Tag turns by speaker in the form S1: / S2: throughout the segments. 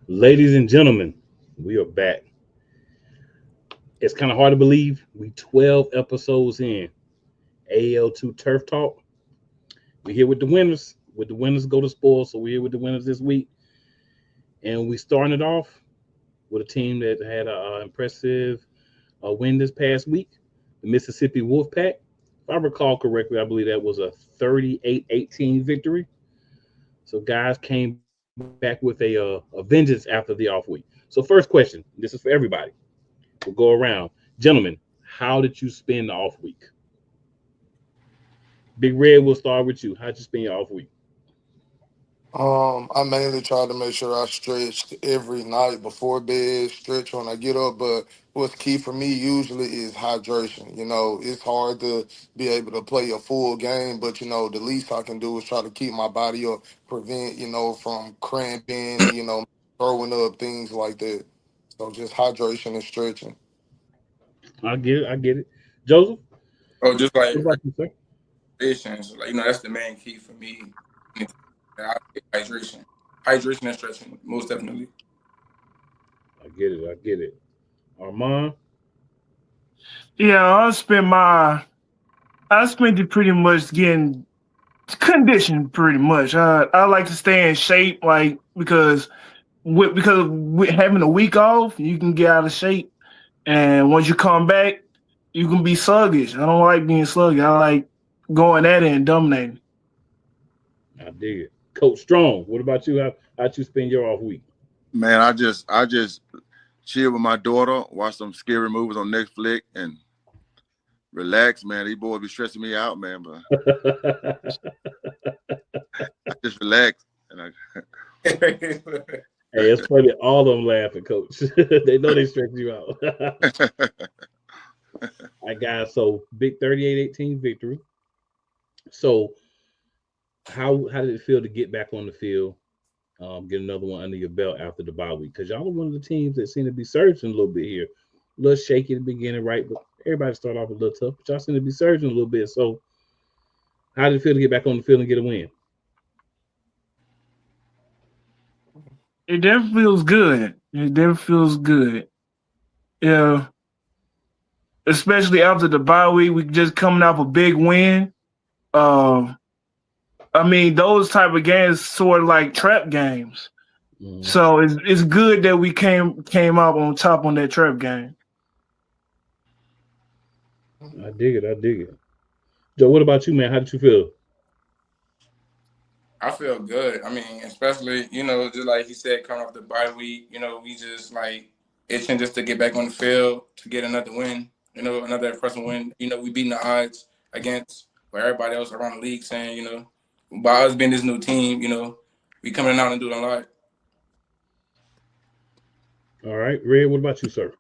S1: Ladies and gentlemen, we are back. It's kind of hard to believe we 12 episodes in. AAL2 Turf Talk. We're here with the winners. With the winners go to spoil, so we're here with the winners this week. And we starting it off with a team that had an impressive win this past week, the Mississippi Wolfpack. If I recall correctly, I believe that was a 38-18 victory. So guys came back with a vengeance after the off week. So first question, this is for everybody. We'll go around. Gentlemen, how did you spend the off week? Big Red, we'll start with you. How'd you spend your off week?
S2: I mainly try to make sure I stretch every night before bed, stretch when I get up. But what's key for me usually is hydration. It's hard to be able to play a full game, but the least I can do is try to keep my body up, prevent from cramping and throwing up things like that. So just hydration and stretching.
S1: I get it. I get it. Joseph,
S3: Oh, just
S1: what
S3: like
S1: about you, sir?
S3: hydration. So, that's the main key for me. Hydration, hydration and stretching, most definitely.
S1: I get it. I get it. Armand,
S4: Yeah, I spent it pretty much getting conditioned pretty much. I like to stay in shape, like because with having a week off, you can get out of shape, and once you come back, you can be sluggish. I don't like being sluggish. I like going at it and dominating.
S1: I dig it. Coach Strong, what about you? How'd you spend your off week?
S5: Man, I just chill with my daughter, watch some scary movies on Netflix, and relax, man. These boys be stressing me out, man. But I just relax, and
S1: Hey, it's funny. All of them laughing, Coach. They know they stress you out.
S5: I
S1: All right, guys. So big 38-18 victory. So how did it feel to get back on the field, get another one under your belt after the bye week? Because y'all are one of the teams that seem to be surging a little bit here. A little shaky at the beginning, right? But everybody start off a little tough. But y'all seem to be surging a little bit. So how did it feel to get back on the field and get a win?
S4: It definitely feels good. It definitely feels good. Yeah, especially after the bye week, we just coming off a big win. Um, I mean, those type of games sort of like trap games.
S1: Mhm.
S4: So it's good that we came out on top on that trap game.
S1: I dig it. I dig it. Joe, what about you, man? How did you feel?
S3: I feel good. I mean, especially, just like he said, coming off the bye week, we just like itching just to get back on the field to get another win, another impressive win. We beating the odds against where everybody else around the league saying, by us being this new team, we coming out and doing a lot.
S1: All right, Red. What about you, sir?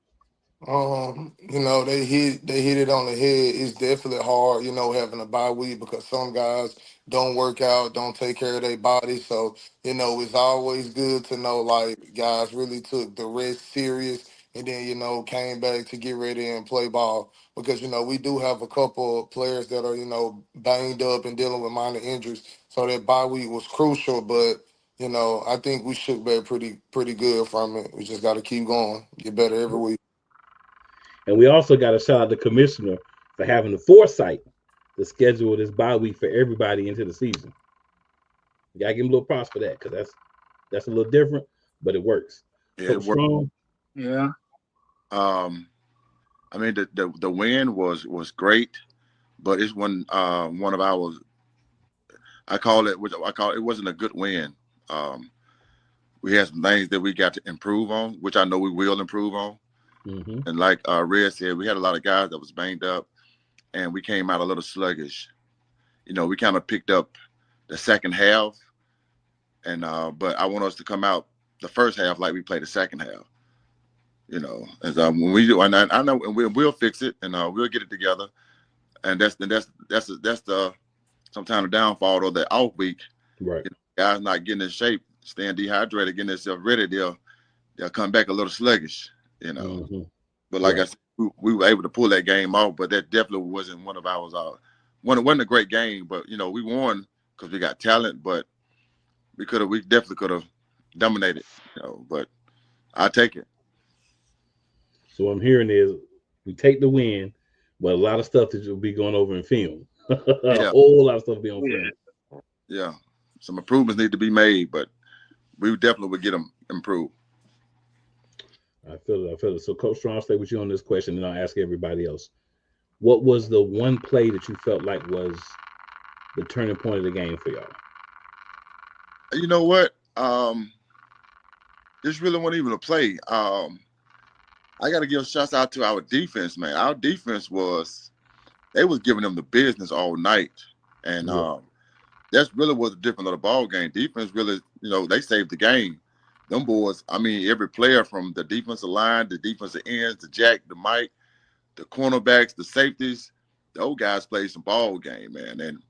S2: They hit it on the head. It's definitely hard, having a bye week because some guys don't work out, don't take care of their body. So, it's always good to know like guys really took the rest serious and then, came back to get ready and play ball. Because, we do have a couple of players that are, banged up and dealing with minor injuries. So that bye week was crucial, but I think we shook back pretty good from it. We just gotta keep going, get better every week.
S1: And we also got to shout out the commissioner for having the foresight to schedule this bye week for everybody into the season. You gotta give him a little props for that because that's a little different, but it works.
S5: yeah, it
S1: Coach
S5: worked.
S1: Strong,
S4: Yeah.
S5: Um, I mean the win was great, but it's one of our I call it, which I call it wasn't a good win. Um, we had some things that we got to improve on, which I know we will improve on.
S1: hmm
S5: And like Red said, we had a lot of guys that was banged up, and we came out a little sluggish. We kind of picked up the second half, and but I want us to come out the first half like we played the second half. And when we do, and I know, and we'll fix it, and we'll get it together. And that's the sometimes the downfall of the off week.
S1: right.
S5: Guys not getting in shape, staying dehydrated, getting themselves ready, they'll come back a little sluggish. You know,
S1: hmm
S5: but like I
S1: Right.
S5: said, we were able to pull that game off. But that definitely wasn't one of ours. One it wasn't a great game, but we won because we got talent. But we definitely could have dominated. But I take it.
S1: So what I'm hearing is we take the win, but a lot of stuff that will be going over in film. A
S5: Yeah,
S1: whole lot of stuff will be on
S4: Yeah.
S1: film.
S5: yeah. Some improvements need to be made, but we definitely would get them improved.
S1: I feel it. I feel it. So, Coach Strong, I'll stay with you on this question, and I'll ask everybody else. What was the one play that you felt like was the turning point of the game for y'all?
S5: You know what? This really wasn't even a play. I got to give shouts out to our defense, man. Our defense they was giving them the business all night, and that's really was the difference of the ball game. Defense really, they saved the game. Them boys, I mean, every player from the defensive line, the defensive ends, the jack, the Mike, the cornerbacks, the safeties, those guys played some ball game, man.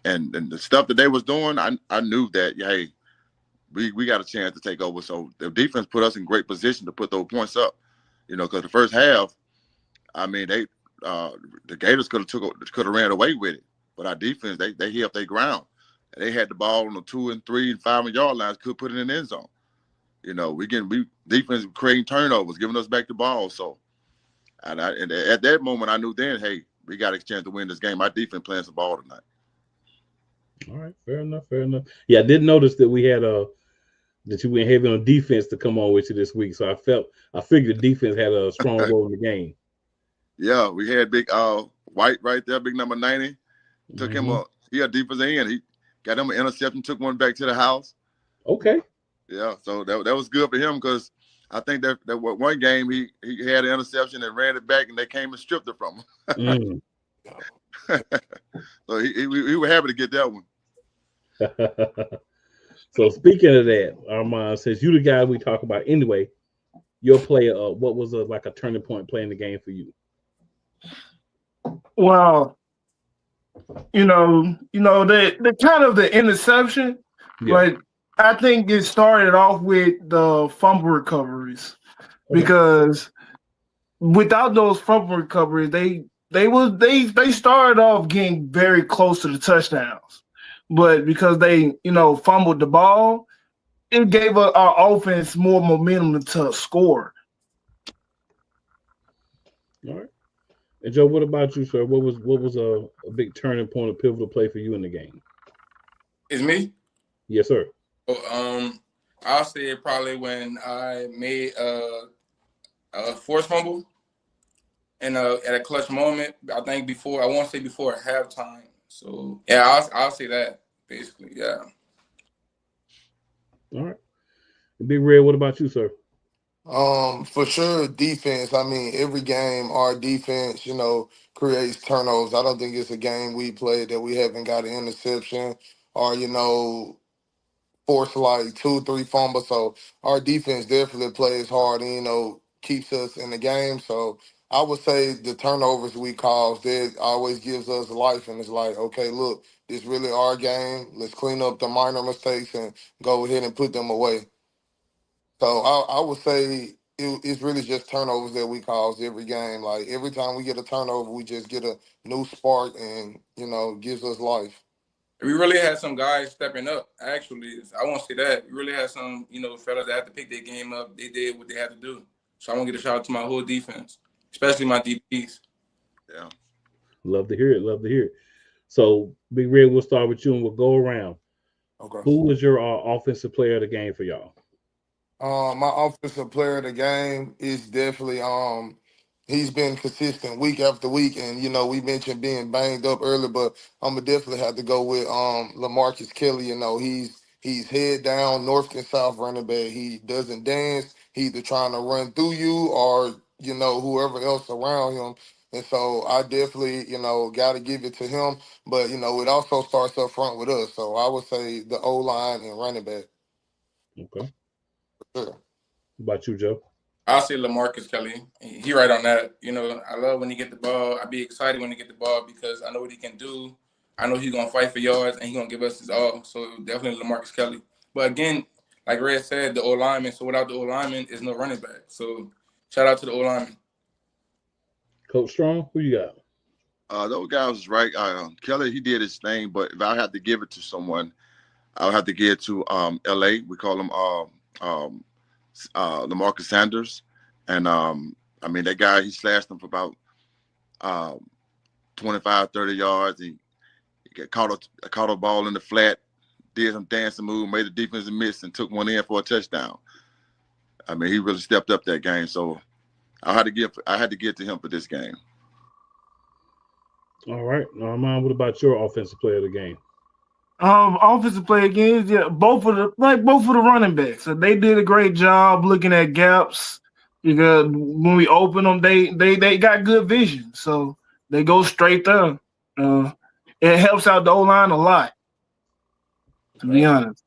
S5: And the stuff that they was doing, I knew that, hey, we got a chance to take over. So the defense put us in great position to put those points up, because the first half, I mean, the Gators could have ran away with it, but our defense, they held their ground. They had the ball on the 2 and 3 and 5 yard lines, could put it in the end zone. We defense creating turnovers, giving us back the ball. So, and at that moment, I knew then, hey, we got a chance to win this game. Our defense playing some ball tonight.
S1: All right, fair enough. Yeah, I did notice that we had that you went heavy on defense to come on with you this week. So I figured defense had a strong role in the game.
S5: Yeah, we had big White right there, big number 90. Took him up. He had defensive end. He got him an interception, took one back to the house.
S1: Okay.
S5: Yeah, so that was good for him because I think that one game he had an interception and ran it back and they came and stripped it from him. So he was happy to get that one.
S1: So speaking of that, Armand, since you the guy we talk about anyway, your player, what was like a turning point play in the game for you?
S4: Well, the kind of the interception, like I think it started off with the fumble recoveries because without those fumble recoveries, they started off getting very close to the touchdowns. But because they, fumbled the ball, it gave our offense more momentum to score.
S1: All right. And Joe, what about you, sir? What was a big turning point, a pivotal play for you in the game?
S3: It's me?
S1: Yes, sir.
S3: I'll say it probably when I made a forced fumble and at a clutch moment. I think I won't say before halftime. So yeah, I'll say that basically. Yeah.
S1: All right. Big Red, what about you, sir?
S2: For sure, defense. I mean, every game, our defense, creates turnovers. I don't think it's a game we played that we haven't got an interception or, force like 2-3 fumbles. So our defense definitely plays hard and, keeps us in the game. So I would say the turnovers we cause, that always gives us life. And it's like, okay, look, this really our game. Let's clean up the minor mistakes and go ahead and put them away. So I would say it's really just turnovers that we cause every game. Like every time we get a turnover, we just get a new spark and, gives us life.
S3: We really had some guys stepping up, actually. I won't say that. We really had some, fellas that had to pick their game up. They did what they had to do. So I want to get a shout out to my whole defense, especially my DBs.
S5: Yeah.
S1: Love to hear it. So, Big Red, we'll start with you and we'll go around.
S2: Okay.
S1: Who was your offensive player of the game for y'all?
S2: My offensive player of the game is definitely he's been consistent week after week, and we mentioned being banged up early, but I'm gonna definitely have to go with LaMarcus Kelly. He's head down, north and south running back. He doesn't dance. He's either trying to run through you or whoever else around him. And so I definitely got to give it to him. But it also starts up front with us. So I would say the O line and running back.
S1: Okay.
S2: Sure.
S1: What about you, Joe?
S3: I'll say LaMarcus Kelly. He right on that. I love when he get the ball. I be excited when he get the ball because I know what he can do. I know he's going to fight for yards, and he's going to give us his all. So definitely LaMarcus Kelly. But again, like Red said, the O-lineman. So without the O-lineman, there's no running back. So shout out to the O-lineman.
S1: Coach Strong, who you got?
S5: Those guys was right. Kelly, he did his thing, but if I had to give it to someone, I would have to give it to LA. We call him LaMarcus Sanders, and I mean that guy, he slashed him for about 25, 30 yards. He caught a ball in the flat, did some dancing move, made a defensive miss, and took one in for a touchdown. I mean, he really stepped up that game. So I had to give to him for this game.
S1: All right, Armand, what about your offensive player of the game?
S4: Offensive player games, yeah, both of the running backs. So they did a great job looking at gaps. Because when we open them, they got good vision, so they go straight there. It helps out the O-line a lot, to be honest.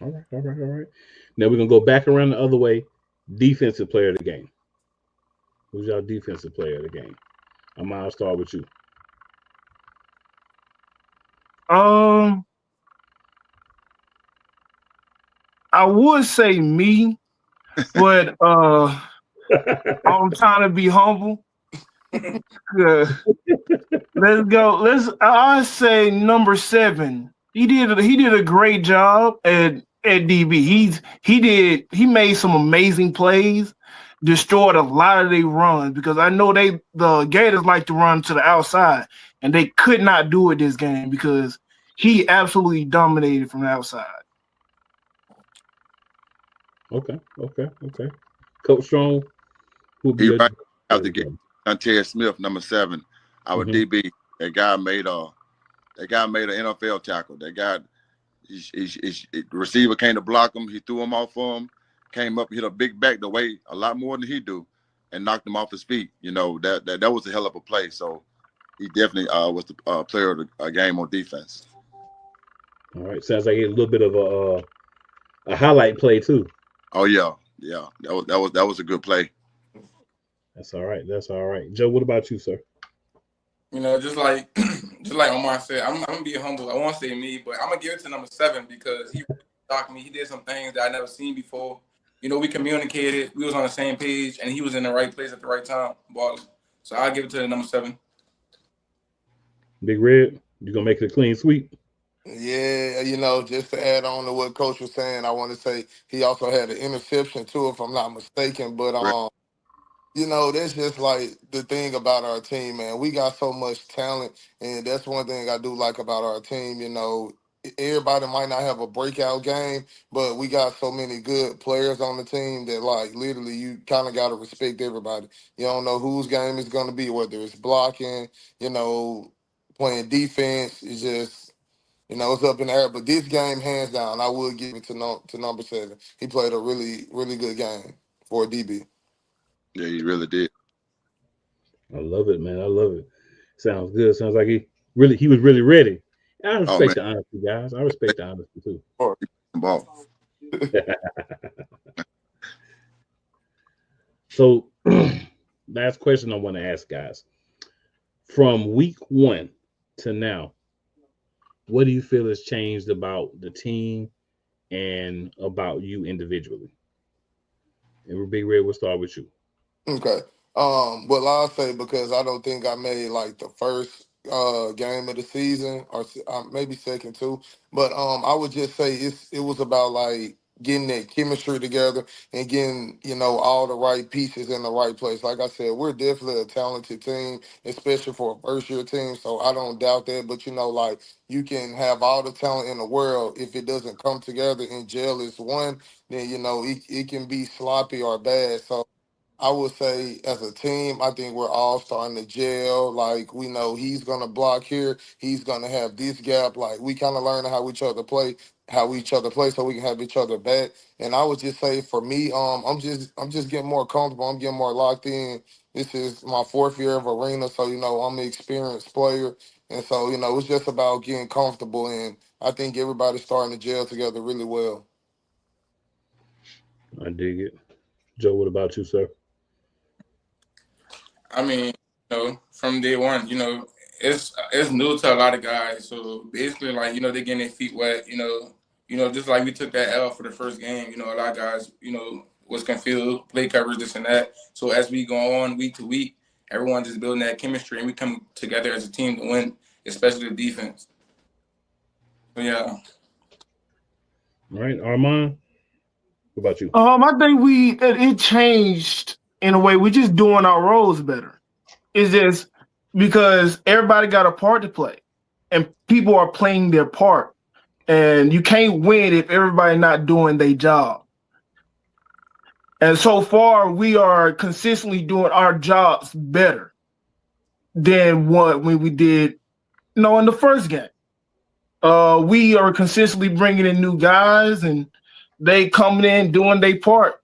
S1: All right. Now we're gonna go back around the other way. Defensive player of the game. Who's your defensive player of the game? I'll start with you.
S4: I would say me, but I'm trying to be humble. Yeah. Let's go. I say number 7. He did a great job at DB. He made some amazing plays, destroyed a lot of their runs because I know the Gators like to run to the outside, and they could not do it this game because he absolutely dominated from the outside.
S1: Okay. Coach Strong, who be
S5: Right out the game. Ted Smith, number 7, our DB. That guy made an NFL tackle. That guy, the receiver came to block him. He threw him off for him. Came up, hit a big back the way a lot more than he do, and knocked him off his feet. You know that was a hell of a play. So he definitely was the player of the game on defense.
S1: All right, sounds like a little bit of a highlight play too.
S5: Oh yeah. That was a good play.
S1: That's all right. Joe, what about you, sir?
S3: You know, just like Omar said, I'm gonna be humble. I won't say me, but I'm gonna give it to number 7 because he shocked me. He did some things that I never seen before. You know, we communicated, we was on the same page, and he was in the right place at the right time, balling. So I'll give it to number 7.
S1: Big Red, you gonna make it a clean sweep?
S2: Yeah, you know, just to add on to what Coach was saying, I want to say he also had an interception too, if I'm not mistaken. But you know, that's just like the thing about our team, man. We got so much talent, and that's one thing I do like about our team. You know, everybody might not have a breakout game, but we got so many good players on the team that, like, literally, you kind of got to respect everybody. You don't know whose game it's going to be, whether it's blocking, you know, playing defense. It's just, you know, it's up in the air. But this game, hands down, I would give it to number 7. He played a really, really good game for a DB.
S5: Yeah, he really did.
S1: I love it, man. I love it. Sounds good. Sounds like he was really ready. I respect the honesty, guys. I respect the honesty too.
S5: Ball.
S1: So, last question I want to ask, guys. From week 1 to now, what do you feel has changed about the team and about you individually? And Big Red, we'll start with you.
S2: Okay. Well, I'll say because I don't think I made like the first game of the season or maybe second too. But I would just say it was about like getting that chemistry together and getting, you know, all the right pieces in the right place. Like I said, we're definitely a talented team, especially for a first year team. So I don't doubt that. But you know, like you can have all the talent in the world if it doesn't come together and gel as one, then you know it can be sloppy or bad. So I would say as a team, I think we're all starting to gel. Like we know he's gonna block here, he's gonna have this gap. Like we kind of learn how each other play, so we can have each other back. And I would just say for me, I'm just getting more comfortable. I'm getting more locked in. This is my 4th year of arena, so you know I'm an experienced player, and so you know it's just about getting comfortable. And I think everybody's starting to gel together really well.
S1: I dig it. Joe, what about you, sir?
S3: I mean, you know, from day one, you know, it's new to a lot of guys. So basically, like, you know, they're getting their feet wet. You know, just like we took that L for the first game. You know, a lot of guys, you know, was confused, play coverage, this and that. So as we go on week to week, everyone just building that chemistry, and we come together as a team to win, especially the defense. So, yeah.
S1: All right, Armand. What about you?
S4: I think it changed in a way. We're just doing our roles better. It's just because everybody got a part to play, and people are playing their part, and you can't win if everybody not doing their job. And so far, we are consistently doing our jobs better than what when we did, in the first game. We are consistently bringing in new guys, and they coming in doing their part.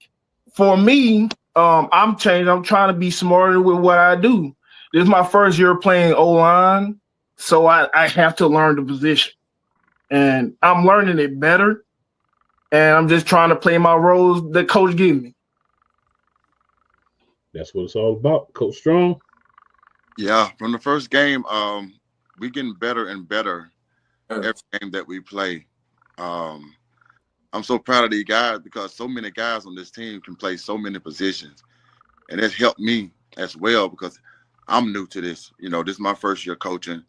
S4: For me, I'm changing. I'm trying to be smarter with what I do. This is my first year playing O-line, so I have to learn the position, and I'm learning it better. And I'm just trying to play my roles that coach gave me.
S1: That's what it's all about, Coach Strong.
S5: Yeah, from the first game, we getting better and better every game that we play. I'm so proud of these guys because so many guys on this team can play so many positions, and it's helped me as well because I'm new to this. This is my first year coaching.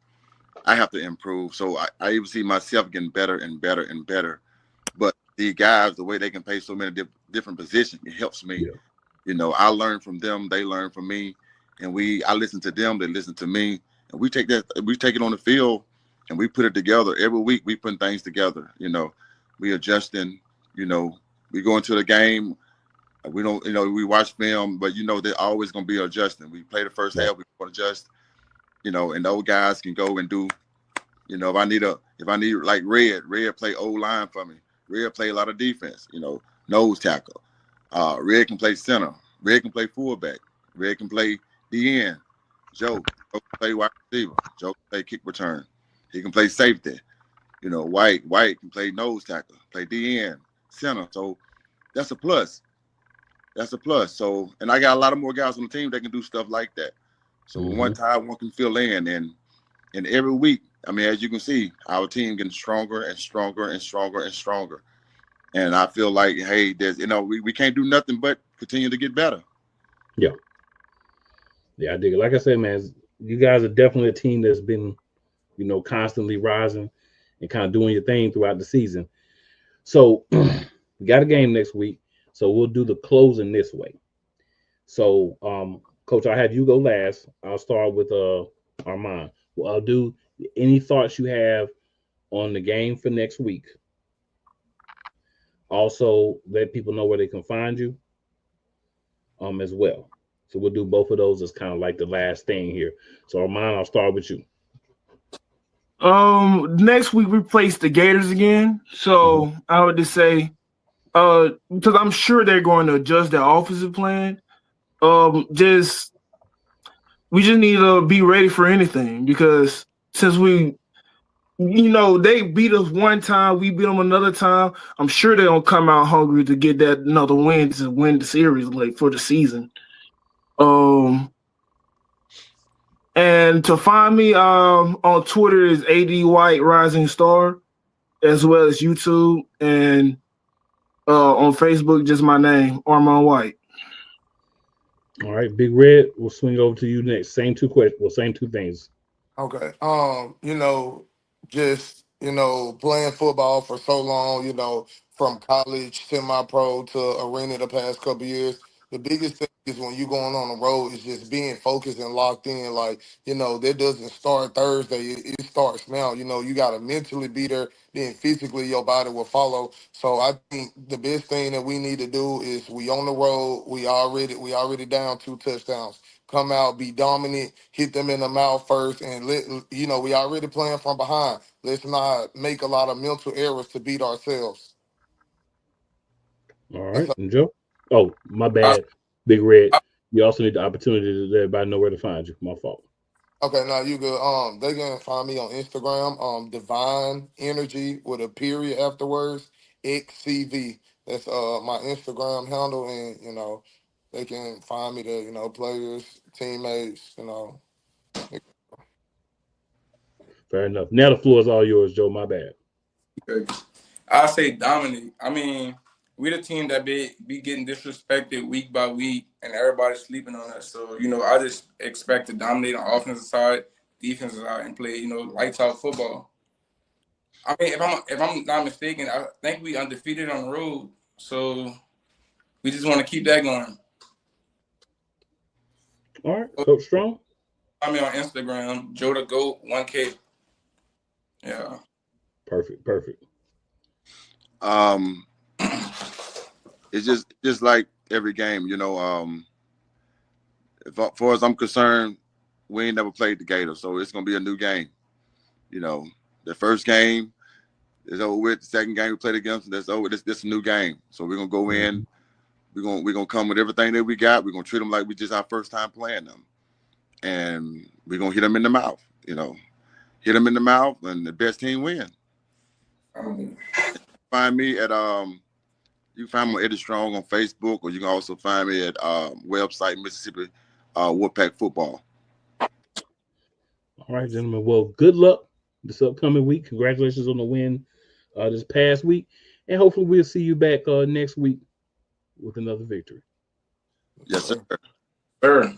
S5: I have to improve, so I even see myself getting better and better and better. But these guys, the way they can play so many different positions, it helps me. Yeah. I learn from them, they learn from me, and I listen to them, they listen to me, and we take it on the field, and we put it together every week. We put things together. We adjusting. We go into the game. We don't. We watch film, but they're always gonna be adjusting. We play the first half, we want to adjust. And those guys can go and do. If I need like Red play O-line for me. Red play a lot of defense. Nose tackle. Red can play center. Red can play fullback. Red can play DN. Joe can play wide receiver. Joe can play kick return. He can play safety. White can play nose tackle, play DN, center. So that's a plus. So, and I got a lot of more guys on the team that can do stuff like that. So one time one can fill in, and every week, as you can see, our team getting stronger and stronger and stronger and stronger. And I feel like, hey, there's, we can't do nothing but continue to get better.
S1: Yeah. Yeah, I dig it. Like I said, man, you guys are definitely a team that's been, constantly rising and kind of doing your thing throughout the season. So we got a game next week. So we'll do the closing this way. So, Coach, I'll have you go last. I'll start with Armand. Well, I'll do any thoughts you have on the game for next week. Also, let people know where they can find you as well. So we'll do both of those as kind of like the last thing here. So Armand, I'll start with you.
S4: Next week we place the Gators again. So I would just say, because I'm sure they're going to adjust their offensive plan. We just need to be ready for anything because since they beat us one time, we beat them another time. I'm sure they're gonna come out hungry to get that another win to win the series like for the season. And to find me on Twitter is AD White Rising Star, as well as YouTube, and on Facebook just my name, Armand White.
S1: All right, Big Red, we'll swing over to you next. Same two questions. Well, same two things.
S2: Okay. Just, playing football for so long, from college, semi-pro to arena the past couple of years. The biggest thing is when you're going on the road is just being focused and locked in. Like, that doesn't start Thursday. It starts now. You got to mentally be there. Then physically your body will follow. So I think the best thing that we need to do is we on the road. We already down 2 touchdowns. Come out, be dominant, hit them in the mouth first, and we already playing from behind. Let's not make a lot of mental errors to beat ourselves.
S1: All right, and Joe. Oh, my bad, Big Red. You also need the opportunity to let everybody know where to find you. My fault.
S2: Okay, now you good. They can find me on Instagram, Divine Energy with a period afterwards, XCV. That's my Instagram handle, and they can find me there. Players, teammates,
S1: Fair enough. Now the floor is all yours, Joe. My bad.
S3: Okay. I say dominate. We the team that be getting disrespected week by week, and everybody's sleeping on us. So I just expect to dominate on offensive side, defensive side, and play lights out football. If I'm not mistaken, I think we undefeated on the road. So we just want to keep that going.
S1: All right, Coach Strong.
S3: Find me on Instagram, Joe the Goat 1K. Yeah.
S1: Perfect.
S5: It's just like every game, you know. As far as I'm concerned, we ain't never played the Gators, so it's gonna be a new game. You know, the first game is over with. The second game we played against, that's over. This a new game, so we're gonna go in. We're gonna come with everything that we got. We're gonna treat them like we just our first time playing them, and we're gonna hit them in the mouth. You know, hit them in the mouth, and the best team win. Find me at you can find me on Eddie Strong on Facebook, or you can also find me at website Mississippi Wolfpack Football.
S1: All right, gentlemen. Well, good luck this upcoming week. Congratulations on the win this past week, and hopefully we'll see you back next week with another victory.
S5: Yes, sir.
S3: Sure.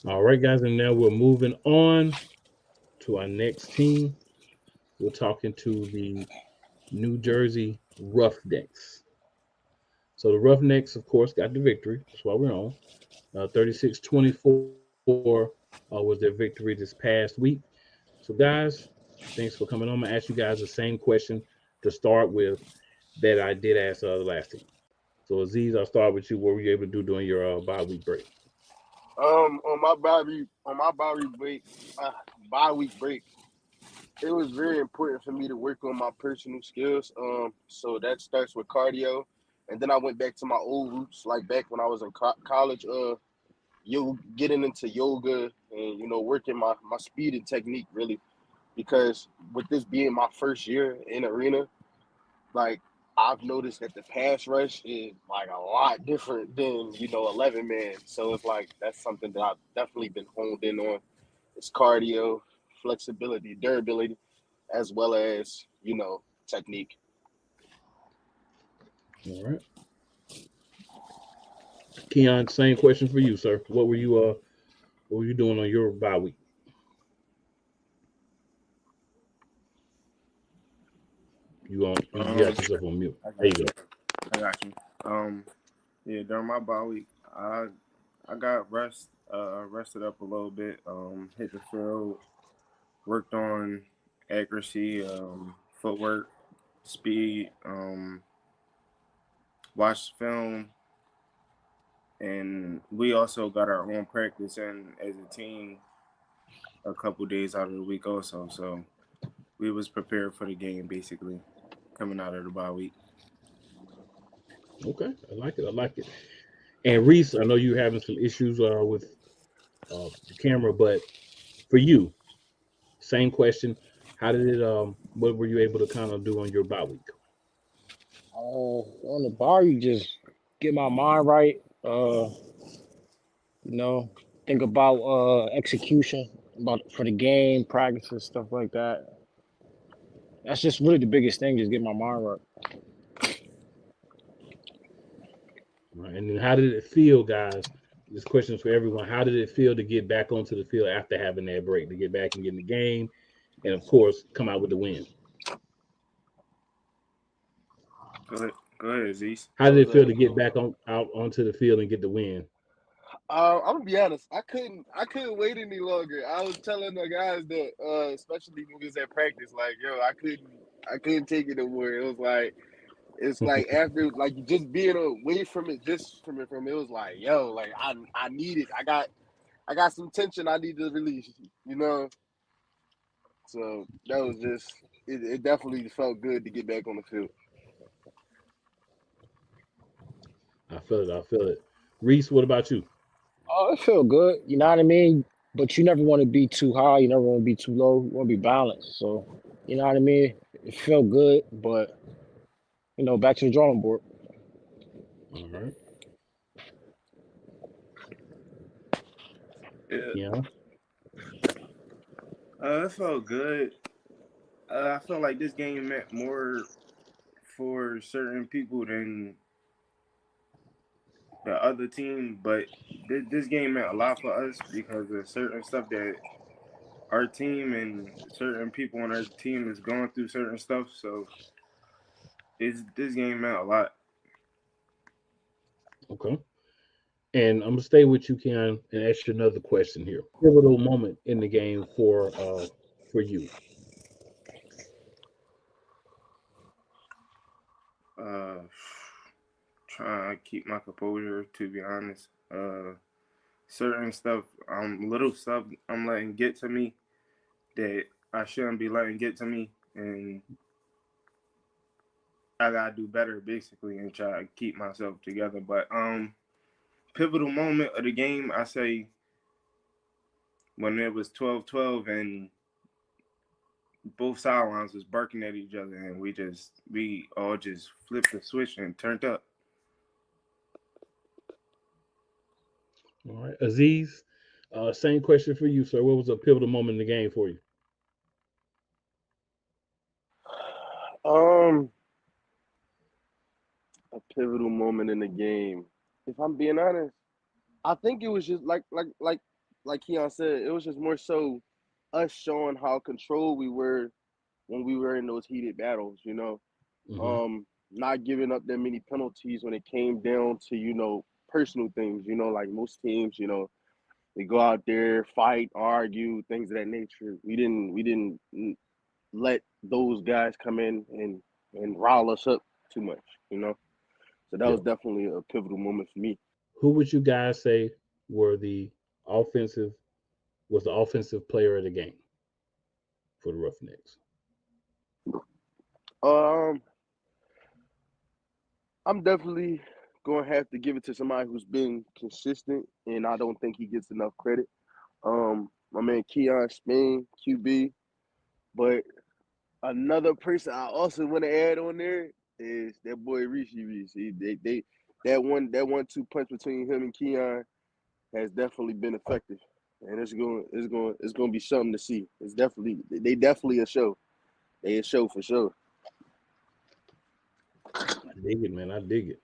S1: All right, guys, and now we're moving on to our next team. We're talking to the New Jersey Roughnecks. So the Roughnecks, of course, got the victory. That's why we're on. 36-24 was their victory this past week. So, guys, thanks for coming on. I'm going to ask you guys the same question to start with that I did ask the last team. So, Aziz, I'll start with you. What were you able to do during your bye-week break?
S6: On my bye week break, it was very important for me to work on my personal skills. So that starts with cardio, and then I went back to my old roots, like back when I was in college. Getting into yoga and working my speed and technique really, because with this being my first year in arena, like I've noticed that the pass rush is like a lot different than 11 man. So it's like that's something that I've definitely been honed in on. It's cardio, flexibility, durability, as well as technique.
S1: All right. Keon, same question for you, sir. What were you doing on your bye week? You got yourself on mute. There you go.
S7: I got you. Yeah, during my bye week, I got rested up a little bit. Hit the field, worked on accuracy, footwork, speed. Watched film, and we also got our own practice in as a team a couple days out of the week also. So we was prepared for the game basically coming out of the bye week.
S1: Okay, I like it. And Reese, I know you're having some issues with the camera, but for you, same question. How did it? What were you able to kind of do on your bye week?
S8: On the bar, you just get my mind right. You know, think about execution, about for the game, practices, stuff like that. That's just really the biggest thing. Just get my mind right.
S1: Right. And then how did it feel, guys? This question is for everyone. How did it feel to get back onto the field after having that break, to get back and get in the game, and of course, come out with the win?
S7: Go ahead, Aziz.
S1: How did it feel to get back out onto the field and get the win?
S6: I'm gonna be honest. I couldn't wait any longer. I was telling the guys that, especially when we was at practice, like, yo, I couldn't take it no more. It's like after like just being away from it, it was like, yo, like I need it. I got some tension I need to release. So that was just it. Definitely felt good to get back on the field.
S1: I feel it. Reese, what about you?
S8: Oh, it feel good. You know what I mean? But you never want to be too high. You never want to be too low. You want to be balanced. So, you know what I mean? It felt good, but back to the drawing board.
S1: All right.
S7: Yeah,
S1: Yeah.
S7: it felt good. I felt like this game meant more for certain people than the other team, but this game meant a lot for us because of certain stuff that our team and certain people on our team is going through certain stuff. So this game meant a lot.
S1: Okay. And I'm gonna stay with you, Keon, and ask you another question here. Pivotal moment in the game for you.
S7: Uh, trying to keep my composure, to be honest. Certain stuff, little stuff I'm letting get to me that I shouldn't be letting get to me, and I gotta do better basically and try to keep myself together. But pivotal moment of the game, I say when it was 12-12 and both sidelines was barking at each other and we all just flipped the switch and turned up.
S1: All right, Aziz. Same question for you, sir. What was a pivotal moment in the game for you?
S6: Um, a pivotal moment in the game. If I'm being honest, I think it was just like Keon said, it was just more so us showing how controlled we were when we were in those heated battles,
S1: Mm-hmm.
S6: not giving up that many penalties when it came down to, personal things, like most teams, they go out there, fight, argue, things of that nature. We didn't let those guys come in and rile us up too much, So that
S1: Yeah.
S6: was definitely a pivotal moment for me.
S1: Who would you guys say were the offensive was the offensive player of the game for the Roughnecks?
S6: Um, I'm definitely going to have to give it to somebody who's been consistent, and I don't think he gets enough credit. My man Keon Spain, QB, but another person I also want to add on there is that boy Reese. They that one-two punch between him and Keon has definitely been effective, and it's going to be something to see. They definitely a show. They a show for sure.
S1: I dig it, man. I dig it.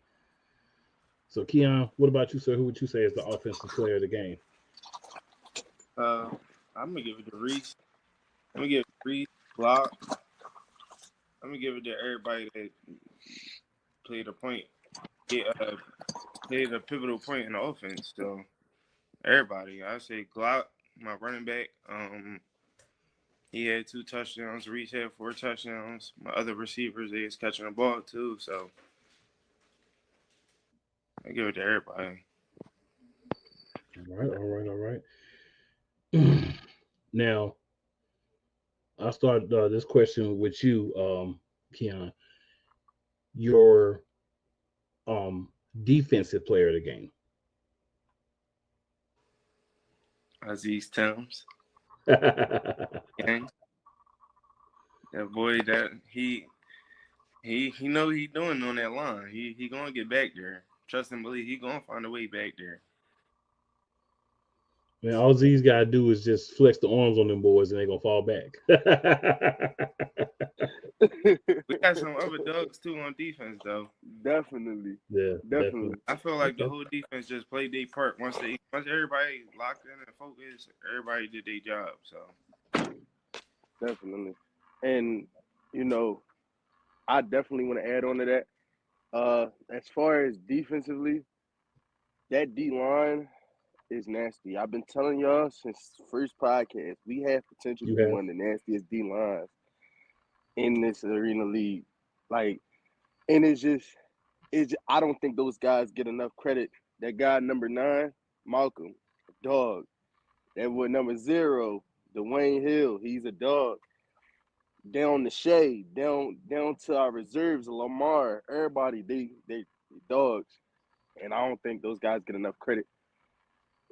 S1: So, Keon, what about you, sir? Who would you say is the offensive player of the game?
S7: Uh, I'm gonna give it to Reese. I'm gonna give it to Reese, Block. I'm gonna give it to everybody that played a point. Yeah, played a pivotal point in the offense. So everybody, I say Glock, my running back. He had 2 touchdowns. Reese had 4 touchdowns. My other receivers, they was catching the ball too. So I give it to everybody.
S1: All right, all right, all right. Now, I'll start this question with you, Keon. Your defensive player of the game.
S7: Aziz Thames, gang. That boy, that he know what he doing on that line. He gonna get back there. Trust and believe. He gonna find a way back there.
S1: Man, all these gotta do is just flex the arms on them boys, and they gonna fall back.
S7: We got some other dogs too on defense though.
S6: Definitely,
S1: Yeah, definitely.
S6: definitely,
S7: I feel like the
S1: Okay.
S7: whole defense just played their part. Once everybody locked in and focused, everybody did their job. So
S6: definitely. And you know, I definitely want to add on to that. As far as defensively, that D line is nasty. I've been telling y'all since the first podcast, we have potential to
S1: You
S6: be
S1: have.
S6: one of the nastiest D lines in this arena league. Like, and I don't think those guys get enough credit. That guy number 9, Malcolm, dog. That boy number 0, Dwayne Hill, he's a dog. Down the shade, down to our reserves, Lamar, everybody, they dogs. And I don't think those guys get enough credit.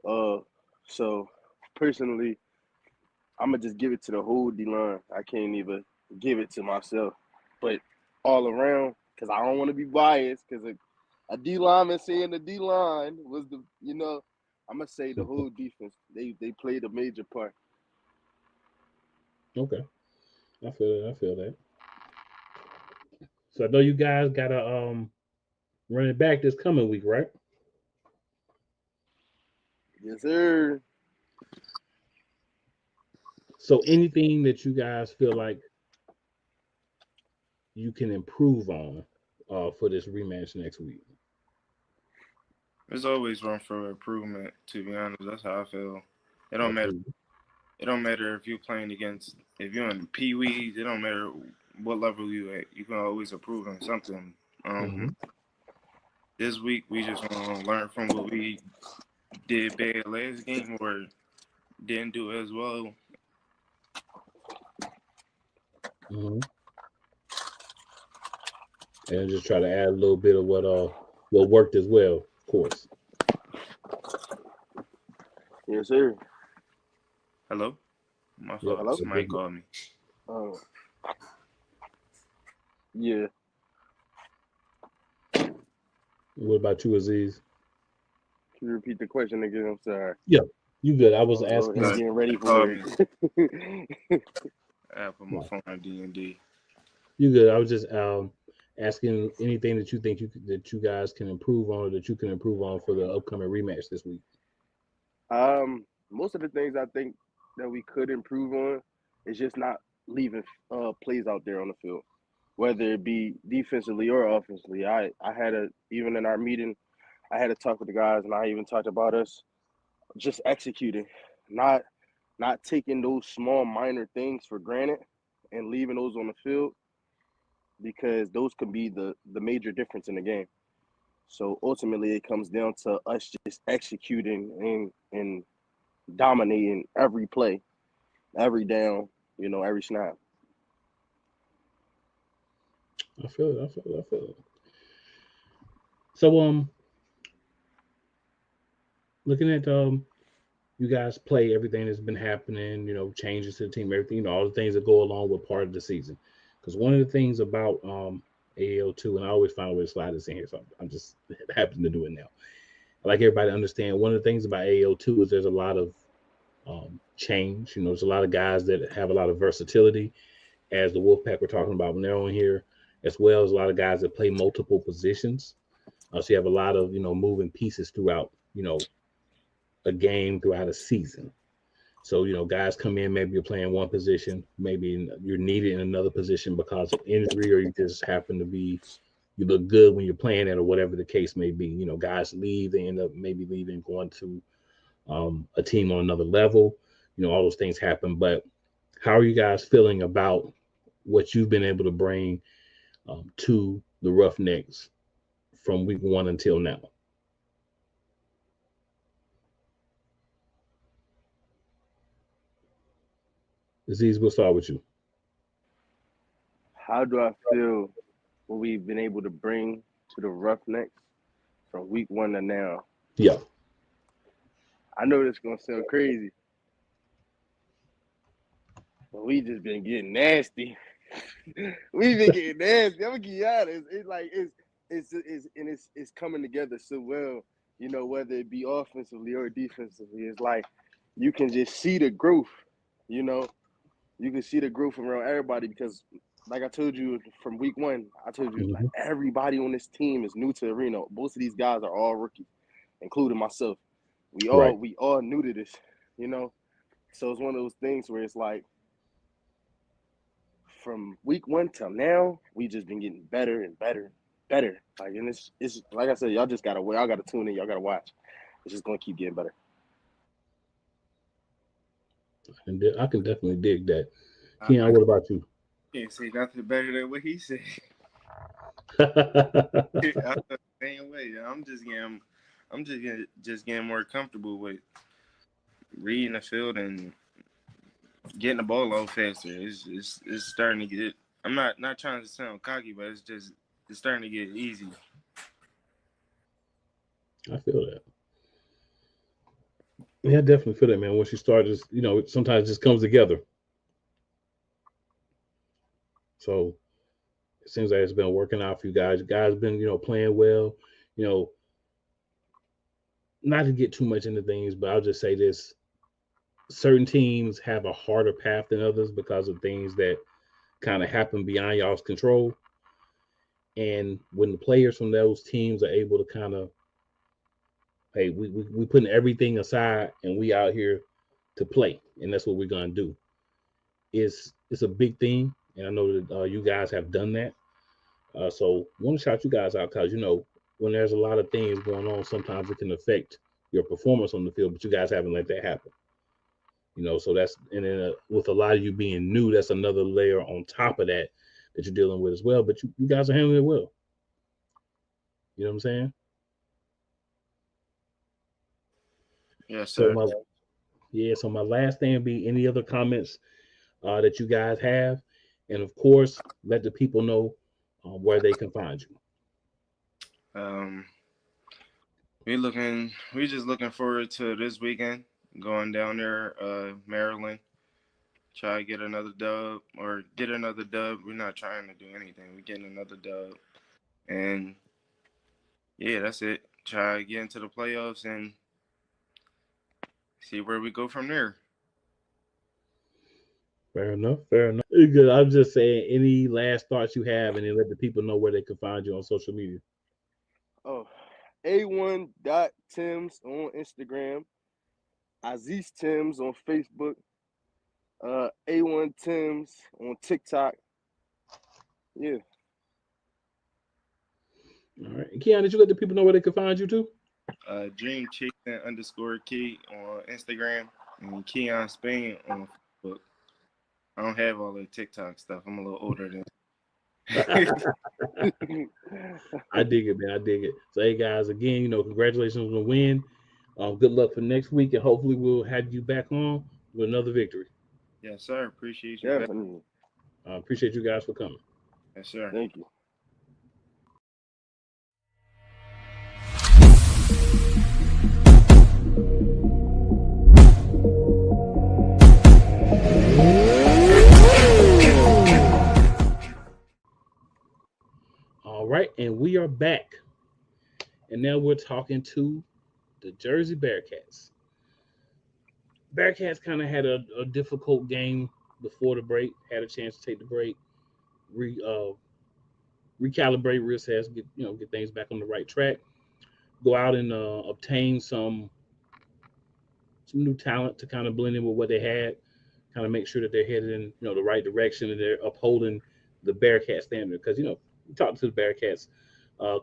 S6: So personally, I'm gonna just give it to the whole D line. I can't even give it to myself, but all around, because I don't want to be biased. Because a D lineman saying the D line was I'm gonna say the whole defense. They played a major part.
S1: Okay. I feel that. I feel that. So I know you guys got a running back this coming week, right?
S6: Yes, sir.
S1: So anything that you guys feel like you can improve on for this rematch next week?
S7: There's always room for improvement. To be honest, that's how I feel. It don't matter.
S1: Absolutely.
S7: It don't matter if you're playing against. If you're in Pee Wees, it don't matter what level you at. You can always improve on something.
S1: Mm-hmm.
S7: This week we just want to learn from what we did bad last game or didn't do as well.
S1: Mm-hmm. And just try to add a little bit of what worked as well, of course.
S6: Yes, sir.
S7: Hello, my
S1: Yep.
S7: fault.
S6: Hello.
S7: Somebody called me.
S6: Oh, yeah.
S1: What about you, Aziz?
S6: Can you repeat the question again? I'm sorry.
S1: Yeah, you good. I was
S6: I was over here
S1: asking.
S6: getting ready for
S7: Called
S6: work.
S7: me. I put my
S1: No,
S7: phone on D&D.
S1: you good. I was just asking anything that you think that you guys can improve on or that you can improve on for the upcoming rematch this week.
S6: Most of the things I think that we could improve on is just not leaving plays out there on the field, whether it be defensively or offensively. I had a even in our meeting, I had a talk with the guys, and I even talked about us just executing, not not taking those small minor things for granted and leaving those on the field because those could be the major difference in the game. So ultimately, it comes down to us just executing and dominating every play, every down, every snap.
S1: I feel it. I feel it. I feel it. So looking at you guys play everything that's been happening, changes to the team, everything, all the things that go along with part of the season. Because one of the things about AAL2, and I always find a way to slide this in here, so I'm just happen to do it now. I like everybody to understand one of the things about AAL2 is there's a lot of change. There's a lot of guys that have a lot of versatility, as the Wolfpack were talking about when they're on here, as well as a lot of guys that play multiple positions. So you have a lot of moving pieces throughout a game, throughout a season. So, guys come in, maybe you're playing one position, maybe you're needed in another position because of injury, or you just happen to be, you look good when you're playing it, or whatever the case may be. Guys leave, they end up maybe leaving, going to a team on another level. All those things happen. But how are you guys feeling about what you've been able to bring to the Roughnecks from week one until now? Aziz, we'll start with you.
S6: How do I feel what we've been able to bring to the Roughnecks from week one to now?
S1: Yeah.
S6: I know this is gonna sound crazy, but we just been getting nasty. We've been getting nasty. I'm gonna give you honest. It's like it's coming together so well. Whether it be offensively or defensively, it's like you can just see the growth. You know, you can see the growth around everybody because, like I told you from week one, I told you like
S1: Mm-hmm.
S6: everybody on this team is new to the arena. Most of these guys are all rookies, including myself. We all
S1: Right.
S6: we all new to this. You know, so it's one of those things where it's like from week one till now, we just been getting better and better, and better. Like, and it's like I said, y'all just gotta wait. Y'all gotta tune in. Y'all gotta watch. It's just gonna keep getting better.
S1: And I can definitely dig that.
S7: I
S1: Keon, what about you?
S7: can't say nothing better than what he said. I feel the same way. I'm just getting more comfortable with reading the field and getting the ball out faster. It's starting to get. I'm not trying to sound cocky, but it's starting to get easy.
S1: I feel that. Yeah, I definitely feel that, man. Once you start, just sometimes it just comes together. So it seems like it's been working out for you guys. You guys been, playing well. You know, not to get too much into things, but I'll just say this: certain teams have a harder path than others because of things that kind of happen beyond y'all's control. And when the players from those teams are able to kind of, hey, we putting everything aside and we out here to play, and that's what we're gonna do. is a big thing, and I know that you guys have done that. So want to shout you guys out because when there's a lot of things going on, sometimes it can affect your performance on the field, but you guys haven't let that happen. So that's and then with a lot of you being new, that's another layer on top of that that you're dealing with as well. But you guys are handling it well. You know what I'm saying?
S7: Yes,
S1: So
S7: sir.
S1: my last thing would be any other comments that you guys have, and of course, let the people know where they can find you.
S7: Um, we just looking forward to this weekend, going down there, Maryland, try to get another dub or get another dub. We're not trying to do anything. We're getting another dub, and yeah, that's it. Try to get into the playoffs and see where we go from there.
S1: Fair enough. Fair enough. Good. I'm just saying, any last thoughts you have, and then let the people know where they can find you on social media.
S6: Oh, A1.Tims on Instagram, Aziz Tims on Facebook, A1 Tims on TikTok. Yeah.
S1: All right. Keon, did you let the people know where they can find you too?
S7: Dream Chicken underscore Key on Instagram and Keon Spain on Facebook. I don't have all the TikTok stuff. I'm a little older than.
S1: I dig it, man. I dig it. So, hey, guys, again, congratulations on the win. Good luck for next week, and hopefully, we'll have you back on with another victory.
S7: Yes, sir. Appreciate you.
S6: Definitely.
S1: Appreciate you guys for coming.
S7: Yes, sir.
S6: Thank you.
S1: All right, and we are back. And now we're talking to the Jersey Bearkats. Bearkats kind of had a difficult game before the break, had a chance to take the break, re, recalibrate, reassess, get things back on the right track, go out and obtain some new talent to kind of blend in with what they had, kind of make sure that they're headed in the right direction and they're upholding the Bearcat standard. Because we talked to the Bearcats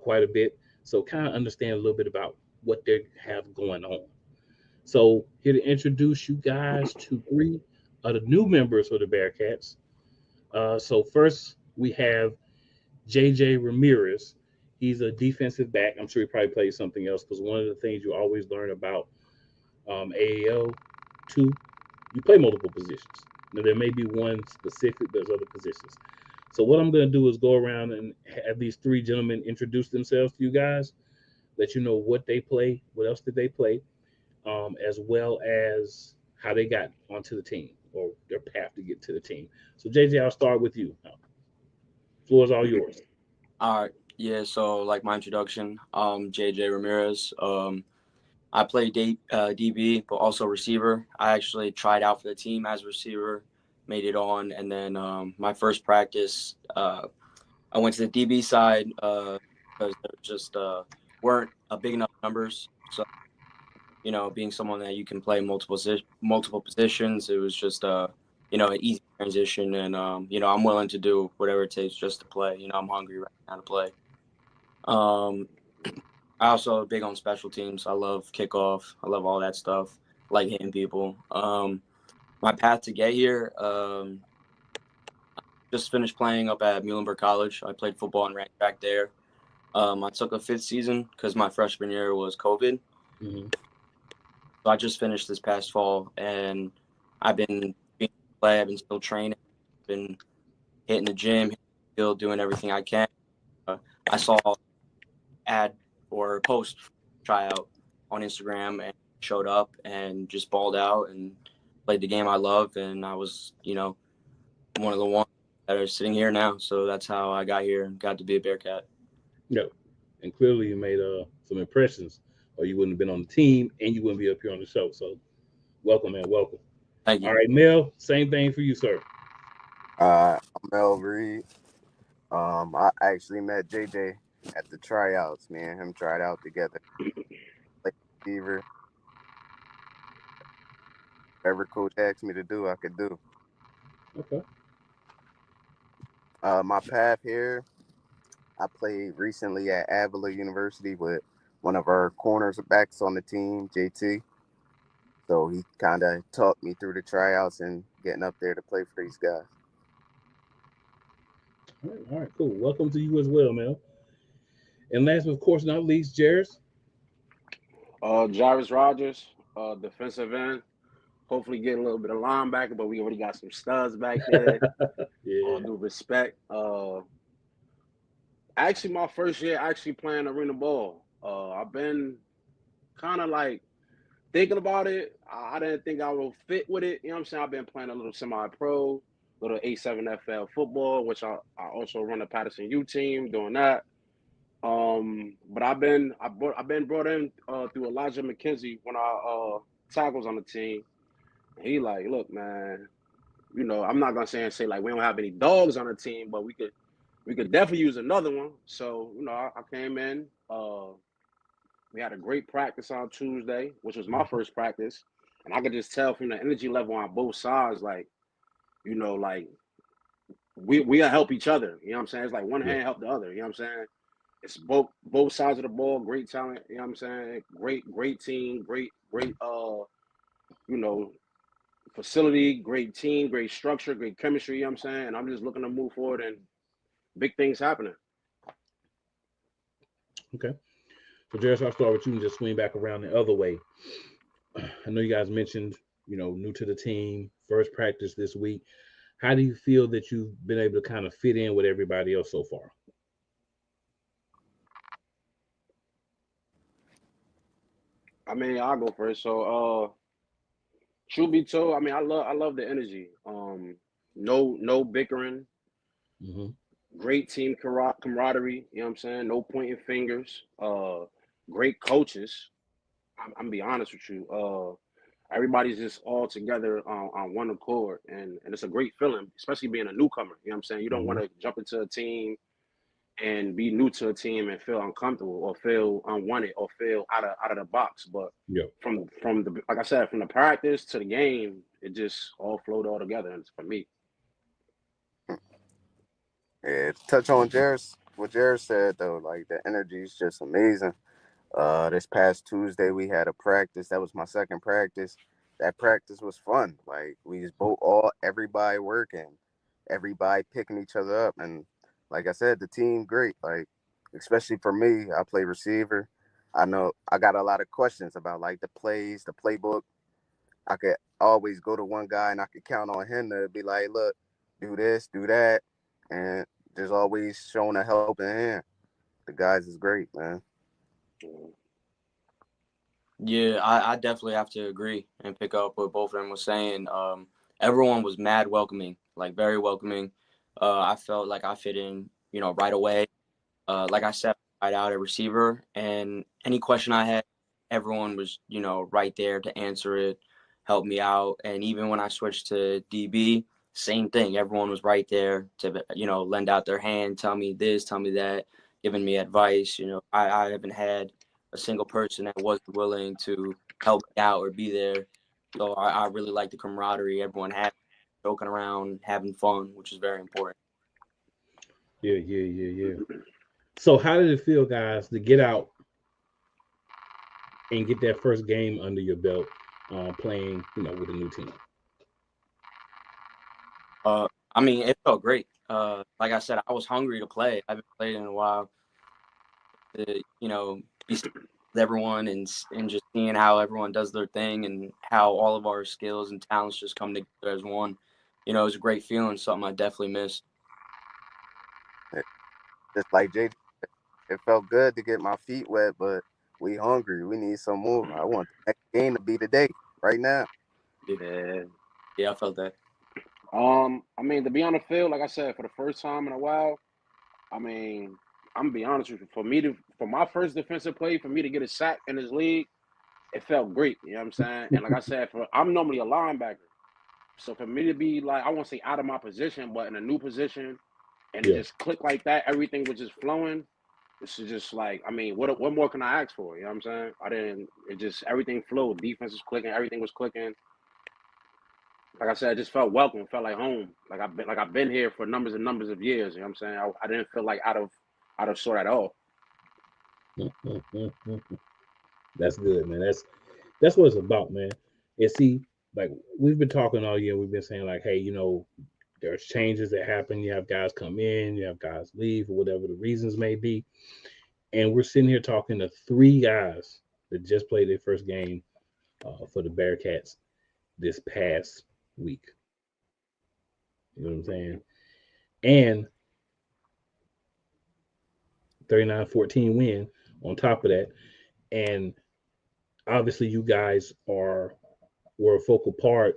S1: quite a bit, so kind of understand a little bit about what they have going on. So here to introduce you guys to three of the new members of the Bearcats. So first we have JJ Ramirez. He's a defensive back. I'm sure he probably plays something else because one of the things you always learn about AAL2, you play multiple positions. Now there may be one specific, but there's other positions. So what I'm going to do is go around and have these three gentlemen introduce themselves to you guys, let you know what they play, what else did they play, as well as how they got onto the team or their path to get to the team. So JJ, I'll start with you. Floor is all yours.
S9: All right. Yeah, so like my introduction, JJ Ramirez. I play DB, but also receiver. I actually tried out for the team as a receiver, made it on, and then my first practice, I went to the DB side because there just weren't big enough numbers. So being someone that you can play multiple positions, it was just an easy transition, and I'm willing to do whatever it takes just to play. I'm hungry right now to play. I also big on special teams. I love kickoff. I love all that stuff. I like hitting people. My path to get here, just finished playing up at Muhlenberg College. I played football and ran track there. I took a fifth season because my freshman year was COVID.
S1: Mm-hmm.
S9: So I just finished this past fall, and I've been I've been still training, been hitting the gym, still doing everything I can. I saw ad or post tryout on Instagram and showed up and just balled out and played the game I love, and I was one of the ones that are sitting here now. So that's how I got here and got to be a Bearcat.
S1: Yep. And clearly you made some impressions, or you wouldn't have been on the team, and you wouldn't be up here on the show. So welcome, man. Welcome.
S9: Thank you.
S1: All right, Mel. Same thing for you, sir.
S10: I'm Mel Reed. I actually met JJ at the tryouts. Me and him tried out together. Like receiver, whatever coach asked me to do, I could do.
S1: Okay.
S10: My path here, I played recently at Avila University with one of our cornerbacks on the team, JT. So he kind of talked me through the tryouts and getting up there to play for these guys.
S1: All right, cool. Welcome to you as well, Mel. And last but of course not least, Jairus.
S11: Jarvis Rogers, defensive end. Hopefully get a little bit of linebacker, but we already got some studs back there. All
S1: Yeah.
S11: due respect. Actually, my first year actually playing arena ball. I've been kind of like thinking about it. I didn't think I would fit with it. You know what I'm saying? I've been playing a little semi-pro, little A7 FL football, which I also run the Patterson U team doing that. But I've been brought in through Elijah McKenzie when I tackles on the team. He like, look, man, you know, I'm not gonna say like we don't have any dogs on the team, but we could definitely use another one. So, you know, I came in. We had a great practice on Tuesday, which was my first practice. And I could just tell from the energy level on both sides, like, you know, like we'll help each other. You know what I'm saying? It's like one
S1: Yeah.
S11: hand help the other. You know what I'm saying? It's both sides of the ball, great talent, you know what I'm saying? Great team, great you know, facility, great team, great structure, great chemistry, you know what I'm saying? And I'm just looking to move forward and big things happening.
S1: Okay. So Jairus, I'll start with you and just swing back around the other way. I know you guys mentioned, new to the team, first practice this week. How do you feel that you've been able to kind of fit in with everybody else so far?
S11: I mean, I'll go first. So truth be told, I mean I love the energy. No bickering,
S1: Mm-hmm.
S11: great team camaraderie, you know what I'm saying? No pointing fingers. Great coaches. I'm gonna be honest with you. Everybody's just all together on one accord, and it's a great feeling, especially being a newcomer. You know what I'm saying? You don't want
S1: Mm-hmm.
S11: to jump into a team and be new to a team and feel uncomfortable or feel unwanted or feel out of the box. But
S1: Yeah.
S11: from the like I said, from the practice to the game, it just all flowed all together. And for me,
S10: Yeah, to touch on what Jared said though, like the energy is just amazing. This past Tuesday we had a practice. That was my second practice. That practice was fun. Like we just both everybody working, everybody picking each other up, and like I said, the team great. Like especially for me, I play receiver. I know I got a lot of questions about like the plays, the playbook. I could always go to one guy and I could count on him to be like, look, do this, do that, and there's always showing a helping hand. The guys is great, man.
S9: Yeah, I definitely have to agree and pick up what both of them were saying. Everyone was mad welcoming, like very welcoming. I felt like I fit in, right away. Like I said, right out at receiver, and any question I had, everyone was, right there to answer it, help me out. And even when I switched to DB, same thing. Everyone was right there to, lend out their hand, tell me this, tell me that, giving me advice. I haven't had a single person that wasn't willing to help me out or be there. So I really like the camaraderie everyone had, joking around, having fun, which is very important.
S1: Yeah. So how did it feel, guys, to get out and get that first game under your belt, playing, with a new team?
S9: I mean, it felt great. Like I said, I was hungry to play. I haven't played in a while. To, be with everyone and just seeing how everyone does their thing and how all of our skills and talents just come together as one. It was a great feeling, something I definitely missed.
S10: Just like JJ, it felt good to get my feet wet, but we hungry. We need some more. I want the next game to be today, right now.
S11: yeah.
S9: Yeah, I felt that.
S11: I mean, to be on the field, like I said, for the first time in a while, I mean, I'm gonna be honest with you. For my first defensive play, for me to get a sack in this league, it felt great. You know what I'm saying? And like I said, I'm normally a linebacker, so for me to be like, I won't say out of my position, but in a new position, and it
S1: Yeah.
S11: just clicked like that, everything was just flowing. This is just like, I mean, what more can I ask for? You know what I'm saying? It just everything flowed. Defense was clicking, everything was clicking. like I said, I just felt welcome, felt like home. I've been here for numbers and numbers of years. You know what I'm saying? I didn't feel like out of sort at all.
S1: That's good, man. That's what it's about, man. And see, like we've been talking all year, we've been saying like, hey, there's changes that happen. You have guys come in, you have guys leave, or whatever the reasons may be. And we're sitting here talking to three guys that just played their first game for the Bearkats this past week. You know what I'm saying? And 39-14 win on top of that. And obviously you guys were a focal part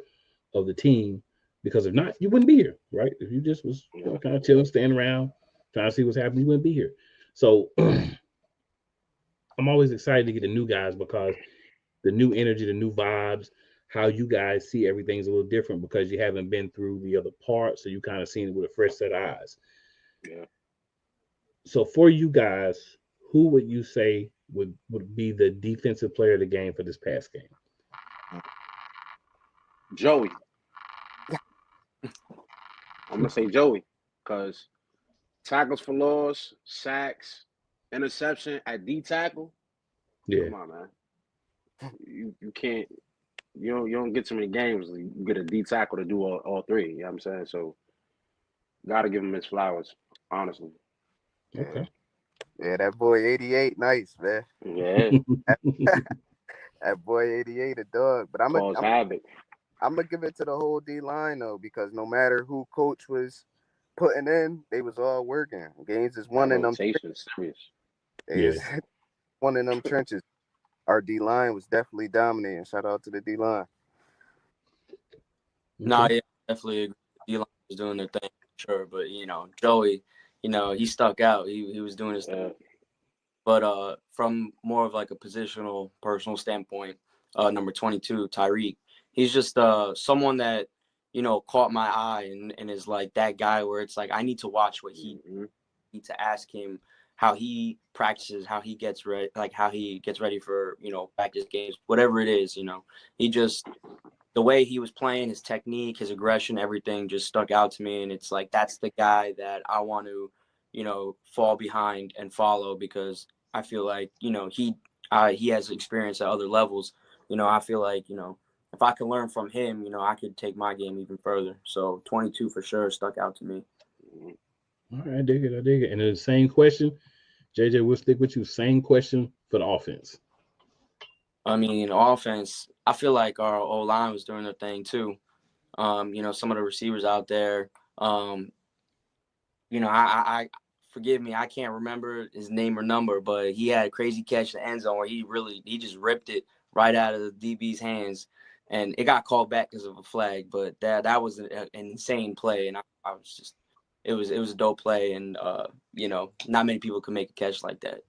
S1: of the team, because if not, you wouldn't be here, right? If you just was kind of chilling, standing around, trying to see what's happening, you wouldn't be here. So I'm always excited to get the new guys, because the new energy, the new vibes, how you guys see everything's a little different because you haven't been through the other part. So you kind of seen it with a fresh set of eyes.
S11: Yeah.
S1: So for you guys, who would you say would be the defensive player of the game for this past game?
S11: Joey. I'm gonna say Joey, because tackles for loss, sacks, interception at D tackle.
S1: Yeah.
S11: Come on, man. You can't. You don't get too many games. You get a D tackle to do all three. You know what I'm saying? So, gotta give him his flowers, honestly.
S1: Okay.
S10: Yeah, that boy 88, nice, man.
S11: Yeah.
S10: That boy 88, a dog. But I'm
S11: Cause havoc.
S10: gonna give it to the whole D line though, because no matter who coach was putting in, they was all working. Gaines is one in them.
S11: Rotation is serious.
S10: They is one in them trenches. Our D line was definitely dominating. Shout out to the D line.
S9: Nah, yeah, definitely agree. D line was doing their thing, sure. But Joey, he stuck out. He was doing his thing. But from more of like a positional, personal standpoint, number 22, Tyreek, he's just someone that caught my eye and is like that guy where it's like I need to watch what he need to ask him how he practices, how he gets ready, like how he gets ready for practice games, whatever it is. He just, the way he was playing, his technique, his aggression, everything just stuck out to me. And it's like, that's the guy that I want to, fall behind and follow, because I feel like, he has experience at other levels. I feel like, if I can learn from him, I could take my game even further. So 22 for sure stuck out to me.
S1: All right, I dig it. And the same question, JJ, we'll stick with you. Same question for the offense.
S9: I mean, offense, I feel like our O-line was doing their thing too. Some of the receivers out there, I forgive me, I can't remember his name or number, but he had a crazy catch in the end zone where he just ripped it right out of the DB's hands, and it got called back because of a flag. But that was an insane play, and I was just, it was a dope play, and not many people could make a catch like that.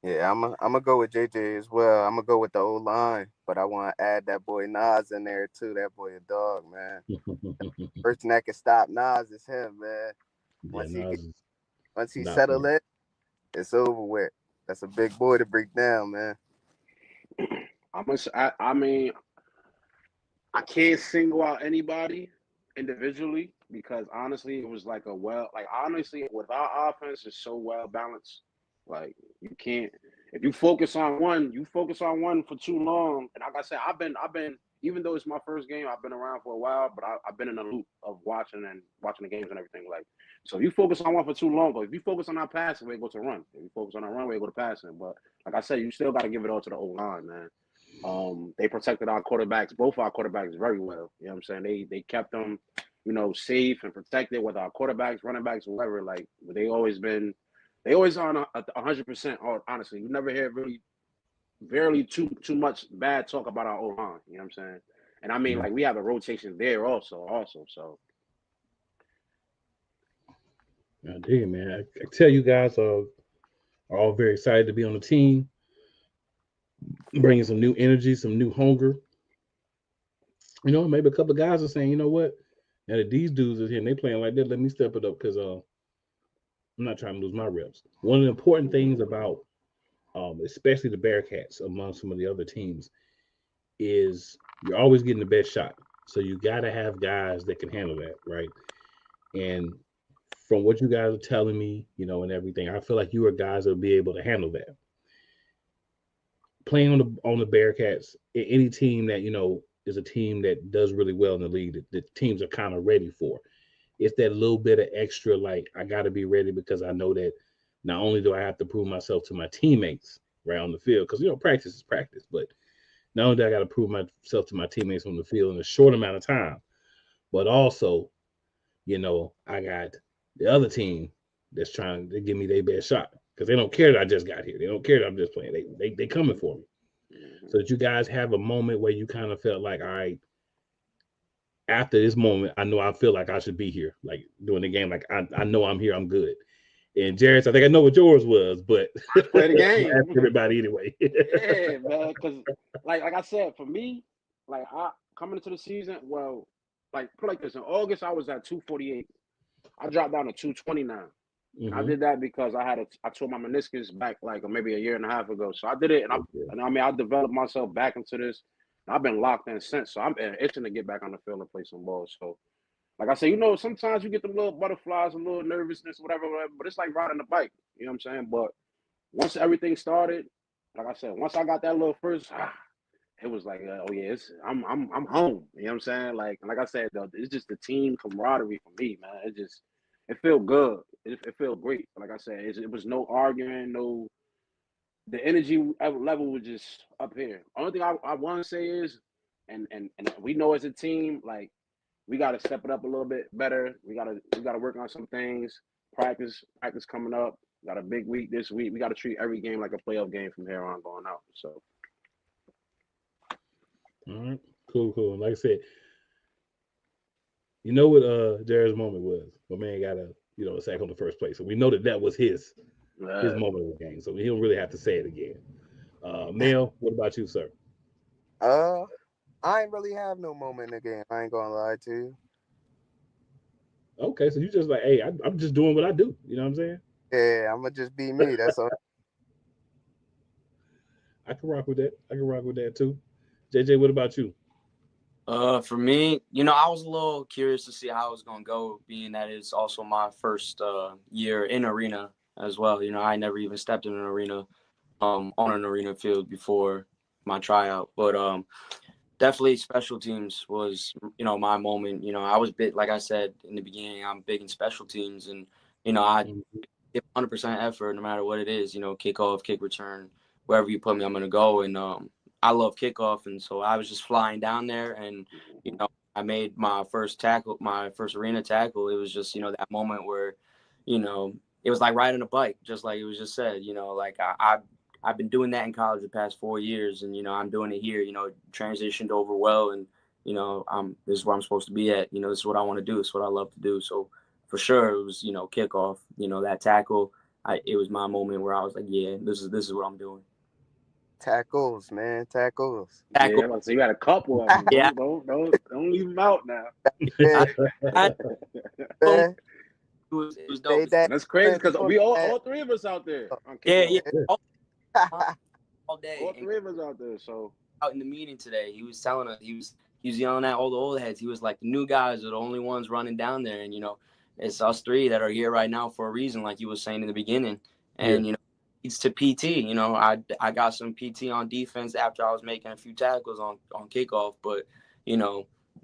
S10: Yeah, I'm gonna go with JJ as well. I'm gonna go with the O line, but I want to add that boy Nas in there too. That boy a dog, man. Person that can stop Nas is him, man. Once he settle it, it's over with. That's a big boy to break down, man.
S11: I mean, I can't single out anybody individually, because honestly, it was like honestly, with our offense, is so well balanced. Like, you can't, if you focus on one, for too long. And like I said, I've been, even though it's my first game, I've been around for a while, but I've been in the loop of watching the games and everything. Like, so if you focus on one for too long, but if you focus on our passing, we go to run. If you focus on our run, we go to passing. But like I said, you still got to give it all to the O-line, man. They protected our quarterbacks, both our quarterbacks, very well. You know what I'm saying? They kept them, safe and protected with our quarterbacks, running backs, whatever. Like, they always on 100%. Honestly, you never hear barely too much bad talk about our O-line. You know what I'm saying? And I mean, like, we have a rotation there also. So.
S1: I dig it, man. I tell you guys are all very excited to be on the team, bringing some new energy, some new hunger. Maybe a couple of guys are saying, you know what? Now that these dudes are here and they playing like that, let me step it up, because I'm not trying to lose my reps. One of the important things about, especially the Bearkats among some of the other teams, is you're always getting the best shot. So you got to have guys that can handle that, right? And from what you guys are telling me, and everything, I feel like you are guys that will be able to handle that. Playing on the Bearkats, any team that is a team that does really well in the league, that the teams are kind of ready for. It's that little bit of extra, like I got to be ready because I know that not only do I have to prove myself to my teammates right on the field, because practice is practice, but not only do I got to prove myself to my teammates on the field in a short amount of time, but also, I got the other team that's trying to give me their best shot because they don't care that I just got here. They don't care that I'm just playing. They coming for me. So that you guys have a moment where you kind of felt like, all right, after this moment, I feel like I should be here, like doing the game. Like I know I'm here, I'm good. And Jared, I think I know what yours was, but
S11: Play the game.
S1: ask everybody anyway.
S11: Yeah, man. Because like I said, for me, like I coming into the season, well, like put like this, in August I was at 248. I dropped down to 229. And I did that because I tore my meniscus back like maybe a year and a half ago. So I did it, and I developed myself back into this. I've been locked in since, so I'm itching to get back on the field and play some ball. So, like I say, sometimes you get the little butterflies, a little nervousness, whatever, but it's like riding a bike. You know what I'm saying? But once everything started, like I said, once I got that little first, it was like, oh yeah, I'm home. You know what I'm saying? Like I said, though, it's just the team camaraderie for me, man. It felt good. It felt great. Like I said, it was no arguing, the energy level was just up here. Only thing I want to say is, and we know as a team, like we got to step it up a little bit better. We gotta work on some things. Practice coming up. Got a big week this week. We got to treat every game like a playoff game from here on going out. So.
S1: All right, cool. Like I said, you know what Jared's moment was. My man got a sack on the first place, so we know that was his moment of the game. So he don't really have to say it again. Mel, what about you, sir?
S10: I ain't really have no moment in the game. I ain't gonna lie to you.
S1: Okay, so you just like, hey, I'm just doing what I do. You know what I'm saying?
S10: Yeah, I'm gonna just be me. That's all.
S1: I can rock with that too. JJ, what about you?
S9: For me, I was a little curious to see how it was gonna go, being that it's also my first year in arena as well. I never even stepped in an arena, on an arena field before my tryout. But definitely special teams was, my moment. I was big, like I said in the beginning, I'm big in special teams, and I give 100% effort no matter what it is. Kickoff, kick return, wherever you put me, I'm gonna go. And I love kickoff, and so I was just flying down there, and I made my first arena tackle. It was just that moment where, it was like riding a bike, just like it was just said. Like I've been doing that in college the past 4 years, and I'm doing it here. Transitioned over well, and this is where I'm supposed to be at. This is what I want to do. It's what I love to do. So for sure, it was kickoff. That tackle. It was my moment where I was like, yeah, this is what I'm doing.
S10: Tackles, man, tackles.
S11: Yeah, so you got a couple of them.
S9: Yeah.
S11: Don't leave them out now.
S10: Yeah.
S9: It was dope.
S11: That's crazy because we all three of us out there.
S9: Yeah. All day.
S11: All three of us out there. So
S9: out in the meeting today, he was telling us, he was yelling at all the old heads. He was like, the new guys are the only ones running down there, and it's us three that are here right now for a reason, like you was saying in the beginning. And it's to PT. I got some PT on defense after I was making a few tackles on kickoff, but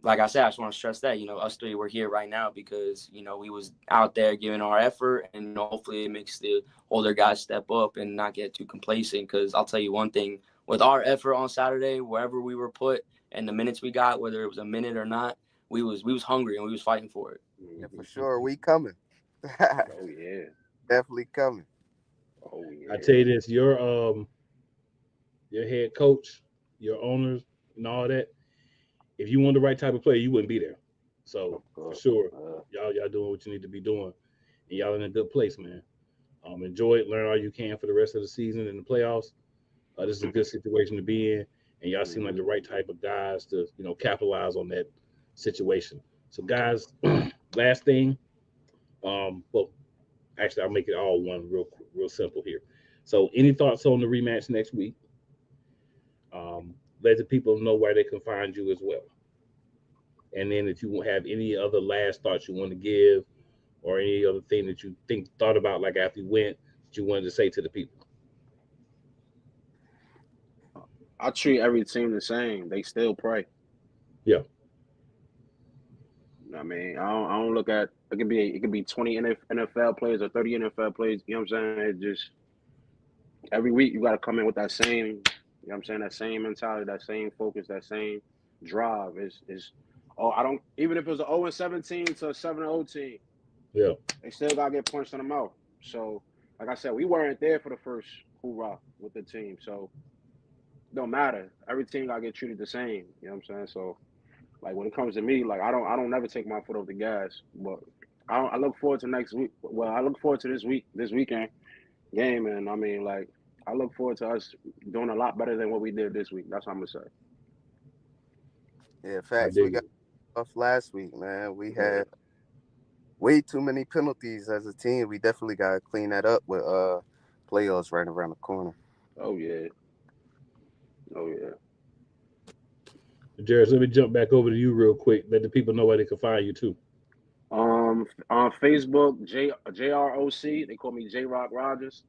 S9: like I said, I just want to stress that us three were here right now because we was out there giving our effort, and hopefully it makes the older guys step up and not get too complacent. Because I'll tell you one thing, with our effort on Saturday, wherever we were put and the minutes we got, whether it was a minute or not, we was hungry and we was fighting for it.
S10: Yeah, for sure, we coming.
S11: Oh yeah,
S10: definitely coming.
S11: Oh yeah.
S1: I tell you this, your head coach, your owners, and all that. If you want the right type of player, you wouldn't be there. So for sure, y'all doing what you need to be doing, and y'all in a good place, man. Enjoy it, learn all you can for the rest of the season and the playoffs. This is a good situation to be in, and y'all seem like the right type of guys to capitalize on that situation. So guys, last thing, well, actually I'll make it all one real simple here. So any thoughts on the rematch next week? let the people know where they can find you as well. And then if you won't have any other last thoughts you want to give or any other thing that you thought about, like after you went, that you wanted to say to the people.
S11: I treat every team the same. They still pray.
S1: Yeah.
S11: I mean, I don't look at it could be 20 NFL players or 30 NFL players. You know what I'm saying? It just every week you got to come in with that same, you know what I'm saying, that same mentality, that same focus, that same drive. Is I don't even if it was an 0-17 to a 7-0 team,
S1: Yeah.
S11: they still got to get punched in the mouth. So, like I said, we weren't there for the first hoorah with the team. So, it don't matter. Every team got to get treated the same. You know what I'm saying? So, like when it comes to me, like I don't never take my foot off the gas. But I look forward to next week. Well, I look forward to this weekend game, and I mean, like I look forward to us doing a lot better than what we did this week. That's what I'm gonna say.
S10: Yeah,
S1: I
S10: facts. We
S1: dig
S10: got
S1: it.
S10: off last week, man. We had way too many penalties as a team. We definitely got to clean that up with playoffs right around the corner.
S11: Oh yeah. Oh yeah.
S1: Jared, let me jump back over to you real quick. Let the people know where they can find you too.
S11: On Facebook, JROC. They call me J Rock Rogers.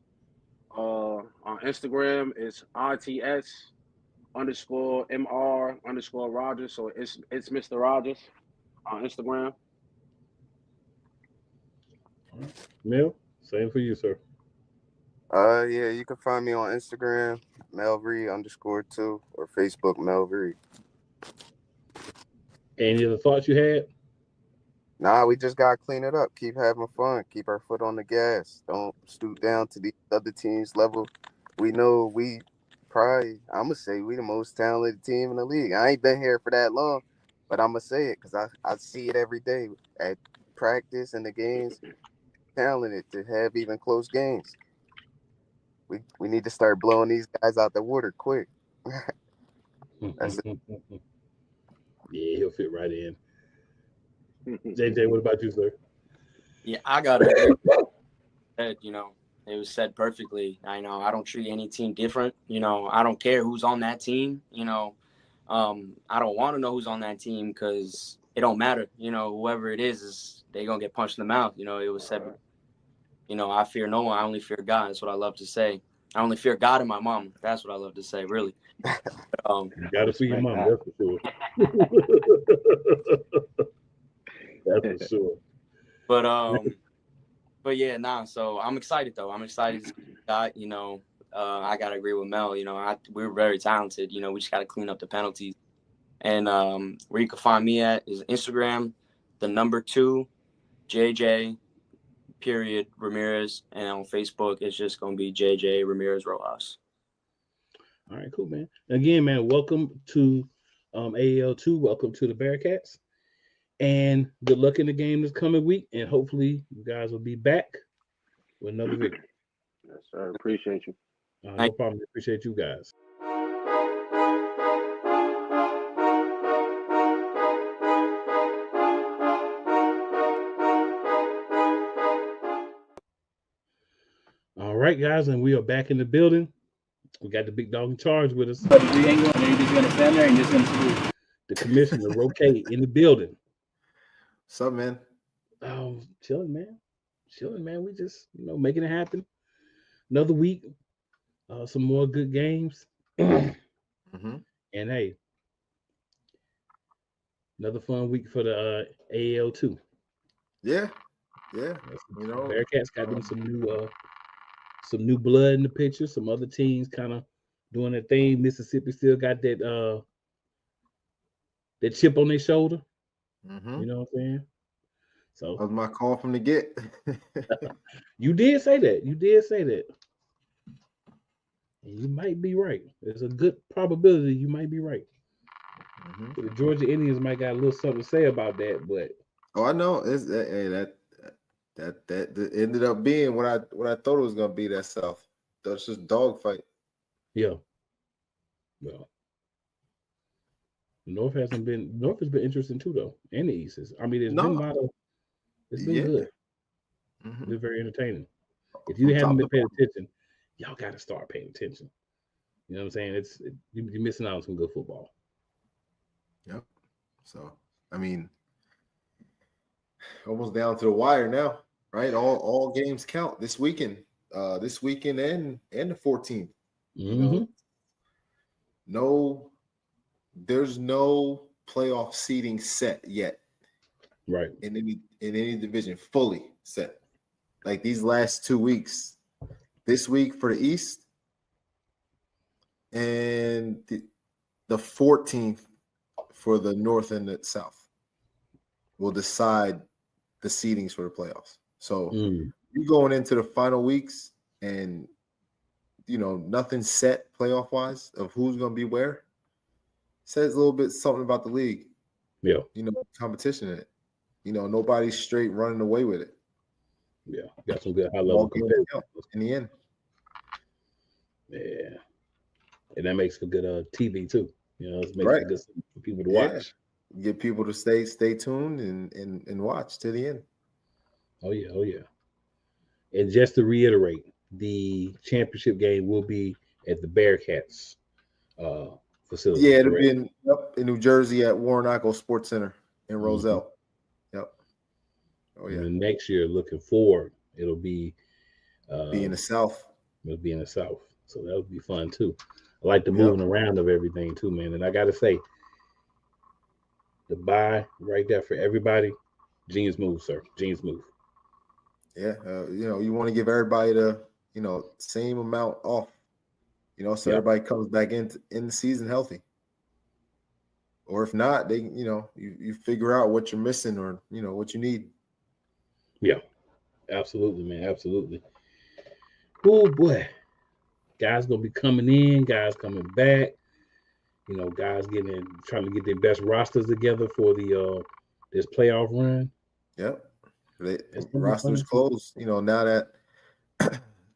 S11: On Instagram, it's RTS_MR_Rogers. So it's Mr. Rogers on Instagram.
S1: Mel, same for you, sir.
S10: Yeah, you can find me on Instagram, Melvery_2, or Facebook, Melvery.
S1: Any other thoughts you had?
S10: Nah, we just gotta clean it up. Keep having fun. Keep our foot on the gas. Don't stoop down to the other teams' level. We know we probably, I'm gonna say, we the most talented team in the league. I ain't been here for that long, but I'm gonna say it because I see it every day at practice and the games. Talented to have even close games. We need to start blowing these guys out the water quick. That's it.
S1: Yeah, he'll fit right in. JJ, what about you, sir?
S9: Yeah, I gotta agree. You know, it was said perfectly. I know I don't treat any team different. You know, I don't care who's on that team. You know, I don't want to know who's on that team because it don't matter. You know, whoever it is they gonna get punched in the mouth. You know, it was said. You know, I fear no one. I only fear God. That's what I love to say. I only fear God and my mom. That's what I love to say, really.
S1: You gotta feed your mom, that's for sure. That's for sure.
S9: But yeah, nah. So I'm excited though. I'm excited to see God. You know, I gotta agree with Mel. You know, we're very talented. You know, we just gotta clean up the penalties. And where you can find me at is Instagram, the number 2, JJ. Ramirez, and on Facebook it's just gonna be JJ Ramirez Rojas.
S1: All right, cool, man. Again, man, welcome to AAL2. Welcome to the Bearkats, and good luck in the game this coming week. And hopefully, you guys will be back with another victory.
S11: Yes, sir. Appreciate you.
S1: No problem. Appreciate you guys. All right, guys, and we are back in the building. We got the big dog in charge with us.
S4: But you ain't going, you're just gonna stand there and just gonna
S1: The Commissioner Roque in the building.
S12: What's up, man?
S1: Chilling, man. Chilling, man. We just, making it happen. Another week. Some more good games.
S12: Mm-hmm.
S1: And hey, another fun week for the AAL2.
S12: Yeah. You know,
S1: Bearkats got them some new blood in the picture. Some other teams kind of doing their thing. Mississippi still got that chip on their shoulder.
S12: Mm-hmm.
S1: You know what I'm saying? So
S12: that was my call from the get.
S1: You did say that. And you might be right. There's a good probability you might be right.
S12: Mm-hmm.
S1: The Georgia Indians might got a little something to say about that, but
S12: I know that ended up being what I thought it was gonna be. That South. That's just dogfight.
S1: Yeah. Well, North has been interesting too, though, and the East is. I mean, it's been good.
S12: Mm-hmm.
S1: It's been very entertaining. If you haven't been paying attention, y'all got to start paying attention. You know what I'm saying? You're missing out on some good football.
S12: Yep. So I mean, almost down to the wire now, right? All games count this weekend and the 14th. You know, there's no playoff seeding set yet.
S1: Right.
S12: In any division fully set. Like these last 2 weeks, this week for the East and the 14th for the North and the South will decide the seedings for the playoffs. So you're going into the final weeks and, you know, nothing's set playoff wise of who's going to be where. Says a little bit something about the league.
S1: Yeah.
S12: You know, competition in it. You know, nobody's straight running away with it.
S1: Yeah. Got some good high level competitors
S12: in the end.
S1: Yeah. And that makes for good TV too. You know, it makes for good for people to watch.
S12: Get people to stay tuned and watch to the end.
S1: Oh yeah. And just to reiterate, the championship game will be at the Bearkats facility.
S12: Yeah, it'll be in New Jersey at Warren Sports Center in Roselle. Yep. Oh yeah.
S1: And next year, looking forward, it'll be
S12: in the South.
S1: It'll be in the South, so that'll be fun too. I like the moving around of everything too, man. And I gotta say, the buy right there for everybody, genius move, sir. Genius move.
S12: Yeah, you know, you want to give everybody the, you know, same amount off, you know, so everybody comes back in the season healthy. Or if not, they, you know, you figure out what you're missing or, you know, what you need.
S1: Yeah, absolutely, man. Absolutely. Oh boy, guys gonna be coming in, guys coming back. You know, guys trying to get their best rosters together for the this playoff run.
S12: Yep. Rosters closed. You know, now that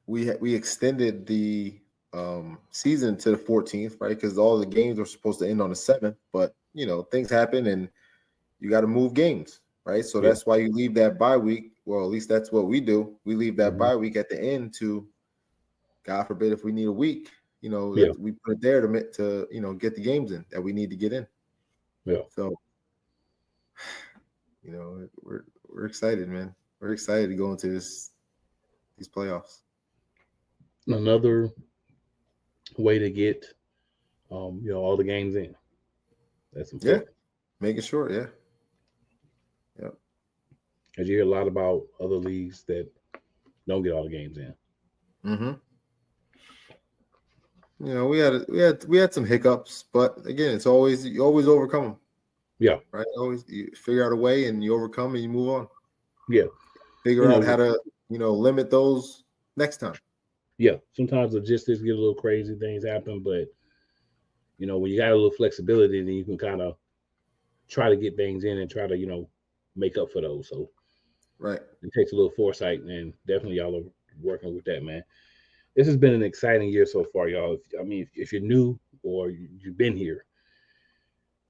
S12: we extended the season to the 14th, right? Because all the games were supposed to end on the 7th, but you know, things happen and you got to move games, right? So that's why you leave that bye week. Well, at least that's what we do. We leave that bye week at the end to, God forbid, if we need a week, you know, we put it there to you know, get the games in that we need to get in.
S1: Yeah.
S12: So, you know, we're excited, man. We're excited to go into these playoffs.
S1: Another way to get, you know, all the games in. That's important.
S12: Yeah, making sure. Yeah.
S1: Because you hear a lot about other leagues that don't get all the games in.
S12: You know, we had some hiccups, but again, you always overcome them.
S1: Yeah.
S12: Right. Always you figure out a way and you overcome and you move on.
S1: Yeah.
S12: Figure out how to, you know, limit those next time.
S1: Yeah. Sometimes logistics get a little crazy, things happen, but you know, when you got a little flexibility, then you can kind of try to get things in and try to, you know, make up for those. So it takes a little foresight, and definitely y'all are working with that, man. This has been an exciting year so far, y'all. If you're new or you've been here,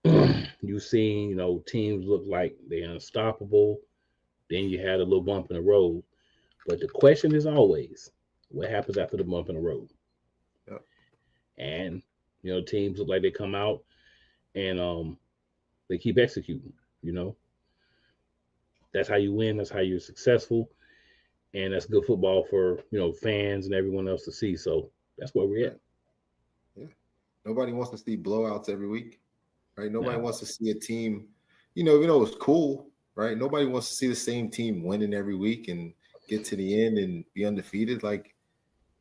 S1: you've seen, you know, teams look like they're unstoppable. Then you had a little bump in the road. But the question is always, what happens after the bump in the road?
S12: Yep.
S1: And, you know, teams look like they come out and they keep executing, you know. That's how you win. That's how you're successful. And that's good football for, you know, fans and everyone else to see. So that's where we're at.
S12: Yeah. Nobody wants to see blowouts every week, right? Nobody wants to see a team, you know, it's cool, right? Nobody wants to see the same team winning every week and get to the end and be undefeated. Like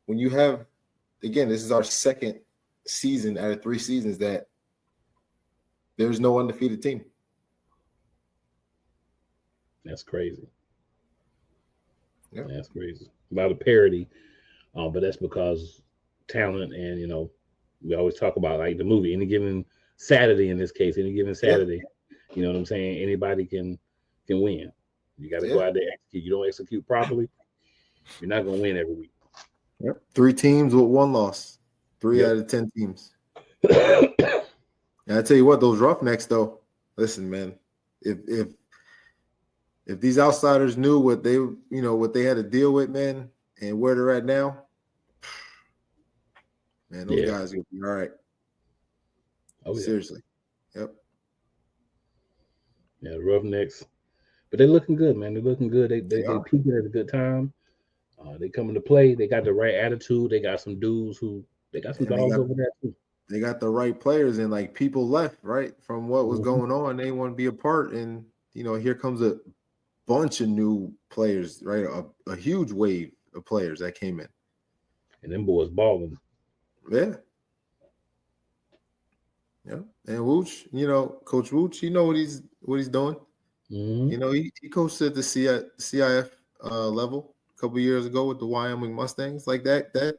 S12: when you have, again, this is our second season out of 3 seasons that there's no undefeated team.
S1: That's crazy.
S12: Yeah.
S1: That's crazy. A lot of parity, but that's because talent and, you know, we always talk about like the movie, any given Saturday in this case, you know what I'm saying? Anybody can win. You got to go out there and execute. You don't execute properly, you're not going to win every week.
S12: Yep. 3 teams with 1 loss. 3 out of 10 teams. And I tell you what, those Roughnecks though, listen, man, if these outsiders knew what they had to deal with, man, and where they're at now, Man, those guys will be all right.
S1: Oh, yeah.
S12: Seriously. Yep.
S1: Yeah, Roughnecks. But they're looking good, man. They're looking good. They peaking at a good time. They coming to play. They got the right attitude. They got some dudes who they got some dogs over there too.
S12: They got the right players, and like people left right from what was going on. They want to be a part, and here comes a bunch of new players, right? A huge wave of players that came in,
S1: and them boys balling.
S12: Yeah. Yeah, and Wooch, Coach Wooch, what he's doing.
S1: Mm-hmm.
S12: He coached at the CIF level a couple years ago with the Wyoming Mustangs. Like that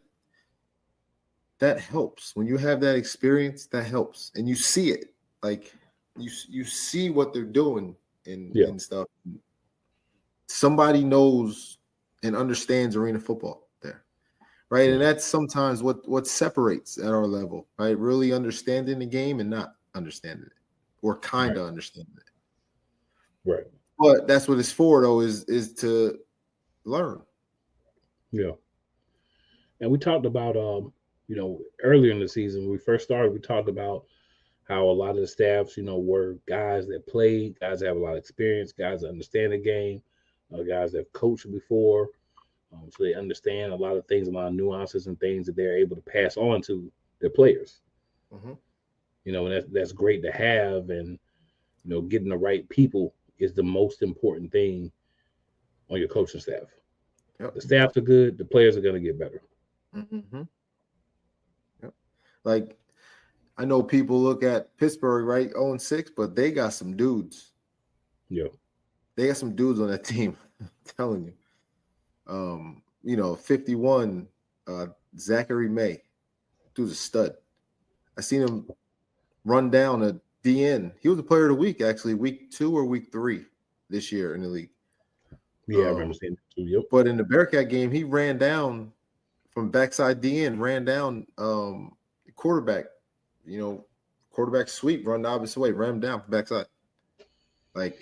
S12: helps when you have that experience. That helps, and you see it. Like you see what they're doing and stuff. Somebody knows and understands arena football there, right? And that's sometimes what separates at our level, right? Really understanding the game and not understanding it, or kind of understanding it.
S1: Right.
S12: But that's what it's for, though, is to learn.
S1: Yeah. And we talked about, earlier in the season, when we first started, we talked about how a lot of the staffs, were guys that played, guys that have a lot of experience, guys that understand the game, guys that have coached before. So they understand a lot of things, a lot of nuances and things that they're able to pass on to their players.
S12: Mm-hmm.
S1: And that's great to have. And, getting the right people is the most important thing on your coaching staff.
S12: Yep.
S1: The staffs are good, the players are going to get better.
S12: Mm-hmm. Yep. Like, I know people look at Pittsburgh, right, 0-6, but they got some dudes.
S1: Yeah.
S12: They got some dudes on that team. I'm telling you. 51, Zachary May, dude's a stud. I seen him run down a DN. He was a player of the week, actually, week 2 or week 3 this year in the league.
S1: Yeah, I remember seeing that too. Yep.
S12: But in the Bearcat game, he ran down from backside DN, ran down quarterback, quarterback sweep, run the opposite way, ran him down from backside. Like,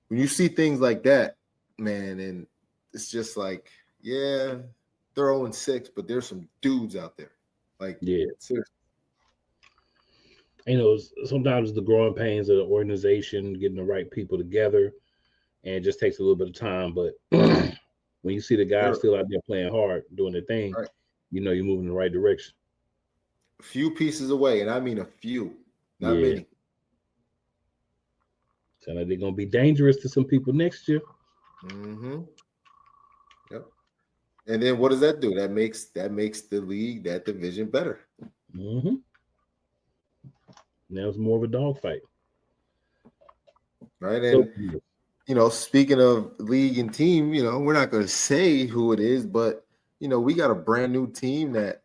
S12: when you see things like that, man, and it's just like, yeah, they're 0-6, but there's some dudes out there. Like,
S1: yeah,
S12: seriously.
S1: Sometimes the growing pains of the organization, getting the right people together, and it just takes a little bit of time. But when you see the guys still out there playing hard, doing their thing,
S12: right,
S1: you're moving in the right direction.
S12: A few pieces away, and I mean a few, not many.
S1: So they're going to be dangerous to some people next year.
S12: Mm-hmm. Yep. And then what does that do? That makes the league, that division better.
S1: Mm-hmm. Now it's more of a dogfight.
S12: Right. And, speaking of league and team, we're not going to say who it is, but, we got a brand new team that,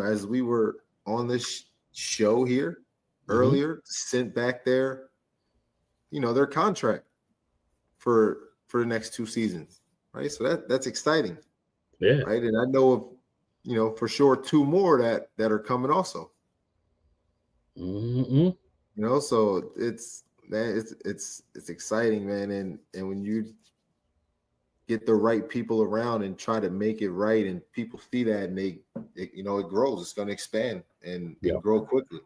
S12: as we were on this show here earlier, sent back their contract for the next 2 seasons. Right. So that's exciting.
S1: Yeah.
S12: Right. And I know of, for sure 2 more that are coming also.
S1: Mm-hmm.
S12: So it's exciting, man. And when you get the right people around and try to make it right, and people see that, and it grows. It's going to expand and grow quickly.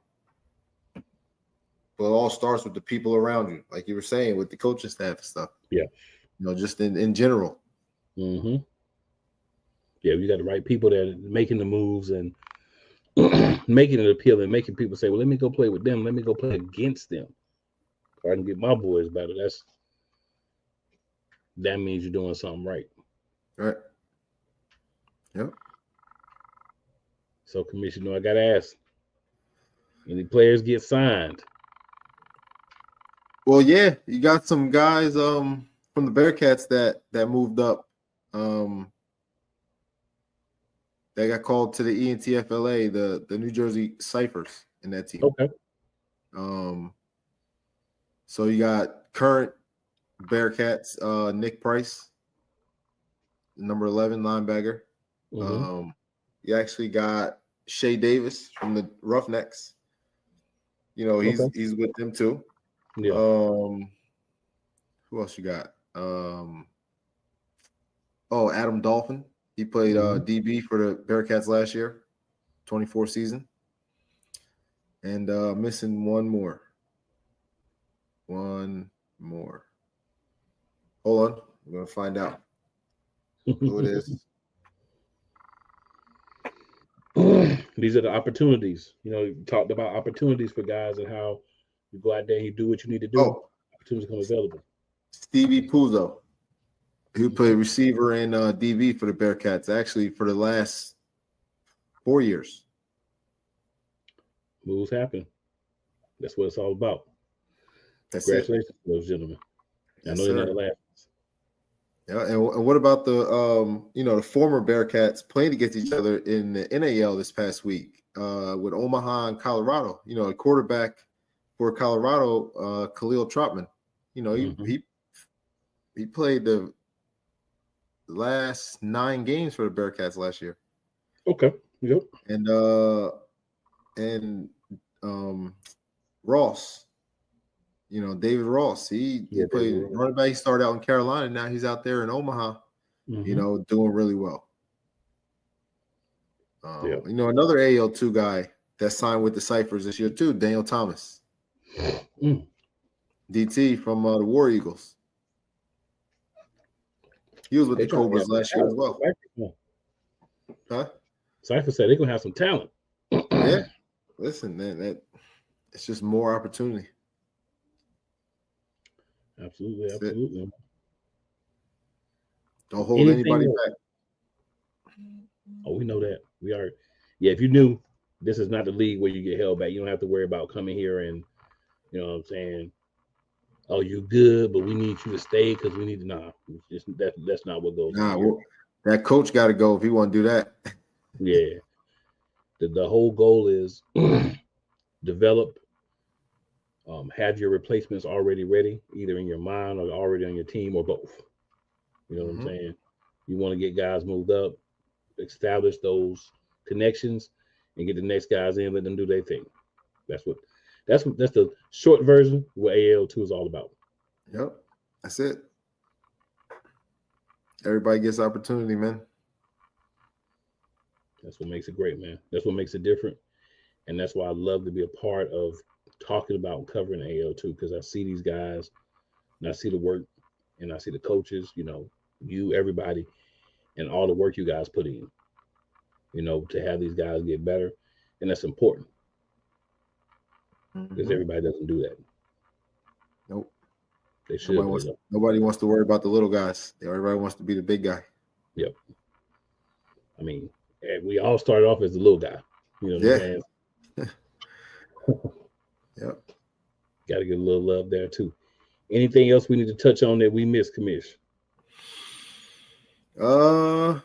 S12: But it all starts with the people around you, like you were saying, with the coaching staff and stuff.
S1: Yeah.
S12: Just in general.
S1: Mm-hmm. Yeah, you got the right people that are making the moves and making it appealing, making people say, well, let me go play with them. Let me go play against them. So I can get my boys better. That means you're doing something right.
S12: Right. Yep.
S1: So, Commissioner, I got to ask, any players get signed?
S12: Well, yeah, you got some guys from the Bearkats that moved up. They got called to the ENTFLA, the New Jersey Cyphers in that team.
S1: Okay.
S12: So you got current Bearkats, Nick Price, number 11 linebacker.
S1: Mm-hmm.
S12: You actually got Shay Davis from the Roughnecks. He's with them too.
S1: Yeah.
S12: Who else you got? Adam Dolphin. He played DB for the Bearkats last year. 24 season. And missing one more. One more. Hold on. I'm going to find out who it is.
S1: These are the opportunities. You talked about opportunities for guys and how you go out there and you do what you need to do.
S12: Oh,
S1: opportunities come available.
S12: Stevie Puzo, who played receiver and DB for the Bearkats, actually for the last 4 years.
S1: Moves happen. That's what it's all about.
S12: Congratulations
S1: to those gentlemen.
S12: Yes,
S1: I know they're not laughing.
S12: Yeah, and what about the the former Bearkats playing against each other in the NAL this past week with Omaha and Colorado? A quarterback for Colorado, Khalil Trotman. He played the last 9 games for the Bearkats last year.
S1: Okay. Yep.
S12: And Ross. David Ross, he played running back. He started out in Carolina. Now he's out there in Omaha, doing really well. Another AAL2 guy that signed with the Cyphers this year too, Daniel Thomas. DT from the War Eagles. He was with the Cobras last year as well. Huh?
S1: Cypher said they're going to have some talent.
S12: Yeah. Listen, man, it's just more opportunity.
S1: Absolutely.
S12: Don't hold anybody back.
S1: Oh, we know that. We are. Yeah, if you knew this is not the league where you get held back, you don't have to worry about coming here and, you know what I'm saying, oh, you good, but we need you to stay because we need to. Nah, that's not what goes on.
S12: Well, that coach got to go if he want to do that.
S1: Yeah. The whole goal is develop, have your replacements already ready, either in your mind or already on your team or both. You know what I'm saying? You want to get guys moved up, establish those connections, and get the next guys in, let them do their thing. That's the short version of what AAL2 is all about.
S12: Yep. That's it. Everybody gets opportunity, man.
S1: That's what makes it great, man. That's what makes it different. And that's why I love to be a part of talking about and covering AAL2, because I see these guys and I see the work and I see the coaches, everybody, and all the work you guys put in, to have these guys get better. And that's important because everybody doesn't do that.
S12: Nope.
S1: They should.
S12: Nobody wants to worry about the little guys. Everybody wants to be the big guy.
S1: Yep. I mean, we all started off as the little guy. You know what I'm saying?
S12: Yep.
S1: Got to get a little love there too. Anything else we need to touch on that we missed, Commish?
S12: No.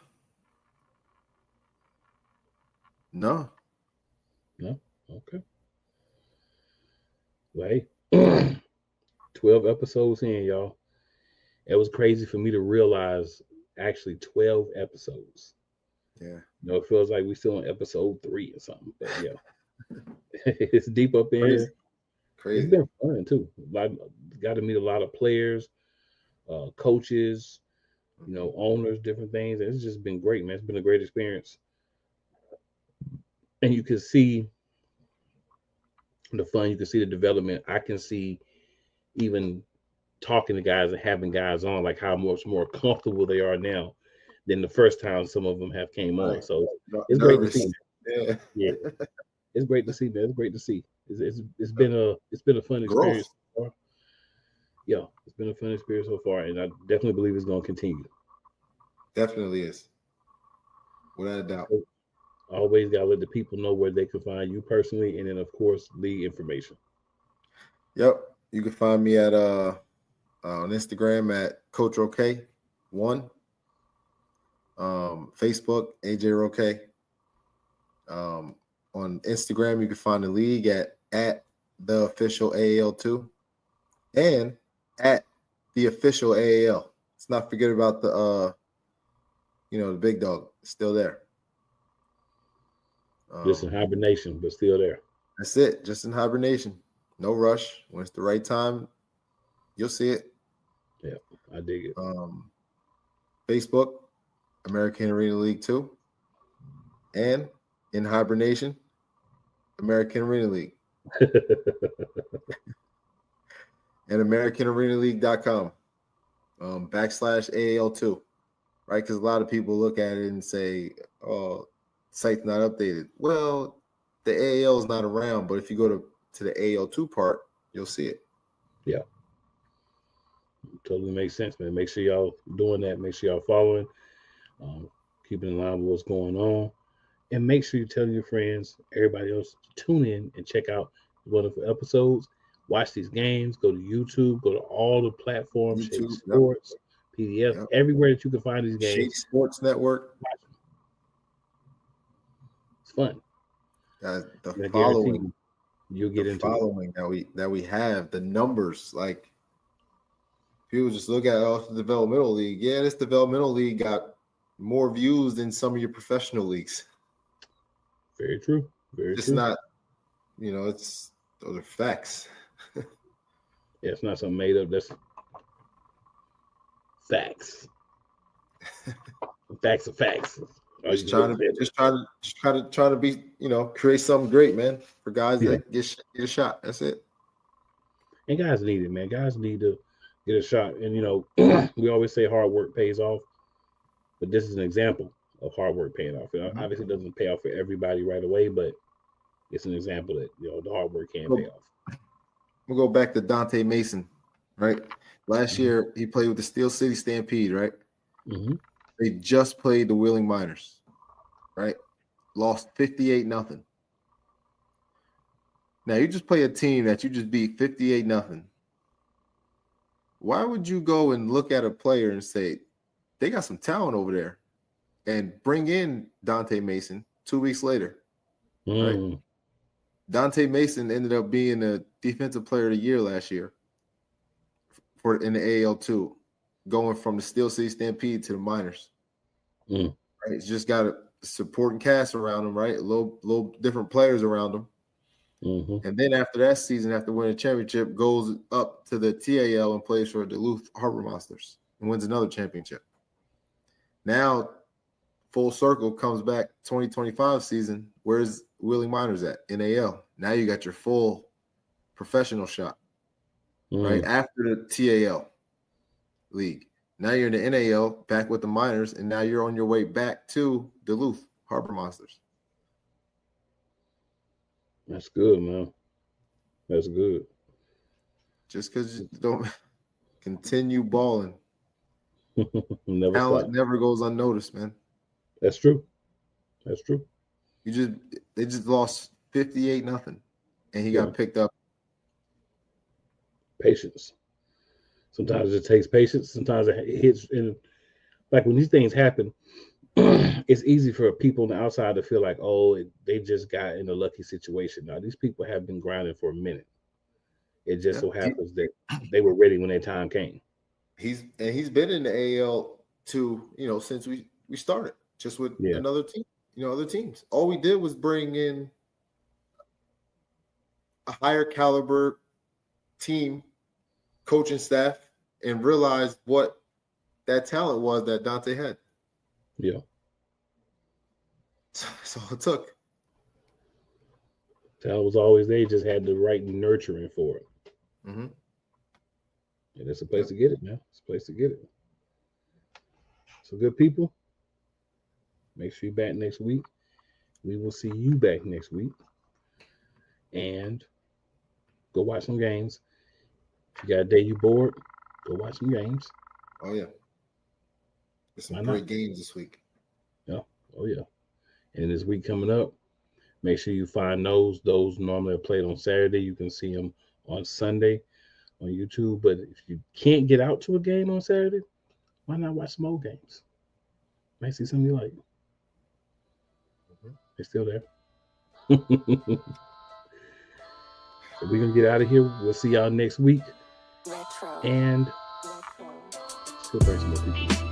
S1: Okay. Well, hey, 12 episodes in, y'all. It was crazy for me to realize actually 12 episodes.
S12: Yeah.
S1: It feels like we still on episode 3 or something. But yeah, it's deep up in here.
S12: Crazy.
S1: It's been fun too. Got to meet a lot of players, coaches, owners, different things. And it's just been great, man. It's been a great experience. And you can see the fun, you can see the development. I can see even talking to guys and having guys on, like how much more comfortable they are now than the first time some of them have came on. So it's great to see. Yeah. It's great to see, man. It's great to see. It's been a fun experience so far. Yeah, it's been a fun experience so far, and I definitely believe it's going to continue.
S12: Definitely is, without a doubt.
S1: Always got to let the people know where they can find you personally, and then of course league information.
S12: Yep, you can find me at on Instagram at Coach Roque 1, Facebook AJ Roque. On Instagram, you can find the league at the official AAL2 and at the official AAL. Let's not forget about the the big dog. It's still there.
S1: Just in hibernation, but still there.
S12: That's it. Just in hibernation. No rush. When it's the right time, you'll see it.
S1: Yeah, I dig it.
S12: Facebook, American Arena League 2, and in hibernation, American Arena League. And AmericanArenaLeague.com / AAL2, right? Because a lot of people look at it and say, oh, site's not updated. Well, the AAL is not around, but if you go to the AAL2 part, you'll see it.
S1: Yeah. Totally makes sense, man. Make sure y'all doing that. Make sure y'all following, keeping in line with what's going on. And make sure you tell your friends, everybody else, to tune in and check out wonderful episodes. Watch these games. Go to YouTube. Go to all the platforms.
S12: YouTube,
S1: Shake Sports, PDF, everywhere that you can find these games.
S12: Shake Sports Network.
S1: It's fun.
S12: The following,
S1: you'll get into
S12: following that we have, the numbers. Like, people just look at the developmental league. Yeah, this developmental league got more views than some of your professional leagues.
S1: Very true. Very
S12: it's
S1: true.
S12: Not, those are facts.
S1: Yeah, it's not something made up. That's facts. Facts are facts.
S12: Just trying to be, create something great, man, for guys that get a shot. That's it.
S1: And guys need it, man. Guys need to get a shot. And we always say hard work pays off, but this is an example of hard work paying off. It obviously doesn't pay off for everybody right away, but it's an example that the hard work can pay off.
S12: We'll go back to Dante Mason, right? Last year he played with the Steel City Stampede, right?
S1: Mm-hmm.
S12: They just played the Wheeling Miners, right? Lost 58-0. Now you just play a team that you just beat 58-0. Why would you go and look at a player and say they got some talent over there, and bring in Dante Mason 2 weeks later? Right? Dante Mason ended up being a defensive player of the year last year in the AAL2, going from the Steel City Stampede to the Miners. Right? He's just got a supporting cast around him, right? A little different players around him.
S1: Mm-hmm.
S12: And then after that season, after winning a championship, goes up to the TAL and plays for Duluth Harbor Monsters and wins another championship. Now, full circle, comes back 2025 season. Where's Wheeling Miners at? NAL. Now you got your full professional shot, right? After the TAL league. Now you're in the NAL, back with the Miners, and now you're on your way back to Duluth Harbor Monsters.
S1: That's good, man. That's good.
S12: Just because you don't continue balling,
S1: talent
S12: never goes unnoticed, man.
S1: That's true. That's true.
S12: They just lost 58-0, and he got picked up.
S1: Patience. Sometimes it takes patience. Sometimes it hits. And like when these things happen, it's easy for people on the outside to feel like, oh, they just got in a lucky situation. Now, these people have been grinding for a minute. It just so happens that they were ready when their time came.
S12: He's been in the AAL2, since we started, just with another team, other teams. All we did was bring in a higher caliber team, coaching staff, and realized what that talent was that Dante had.
S1: Yeah.
S12: That's all it took.
S1: Talent was always there. Just had the right nurturing for it.
S12: Mm-hmm.
S1: And it's a place to get it, man. It's a place to get it. So good people, make sure you're back next week. We will see you back next week. And go watch some games. If you got a day you bored, go watch some games.
S12: Oh, yeah. There's some great games this week.
S1: Yeah. Oh, yeah. And this week coming up, make sure you find those. Those normally are played on Saturday. You can see them on Sunday on YouTube. But if you can't get out to a game on Saturday, why not watch some old games? Might see something you like. They're still there. So we're going to get out of here. We'll see y'all next week. And still bring some more people.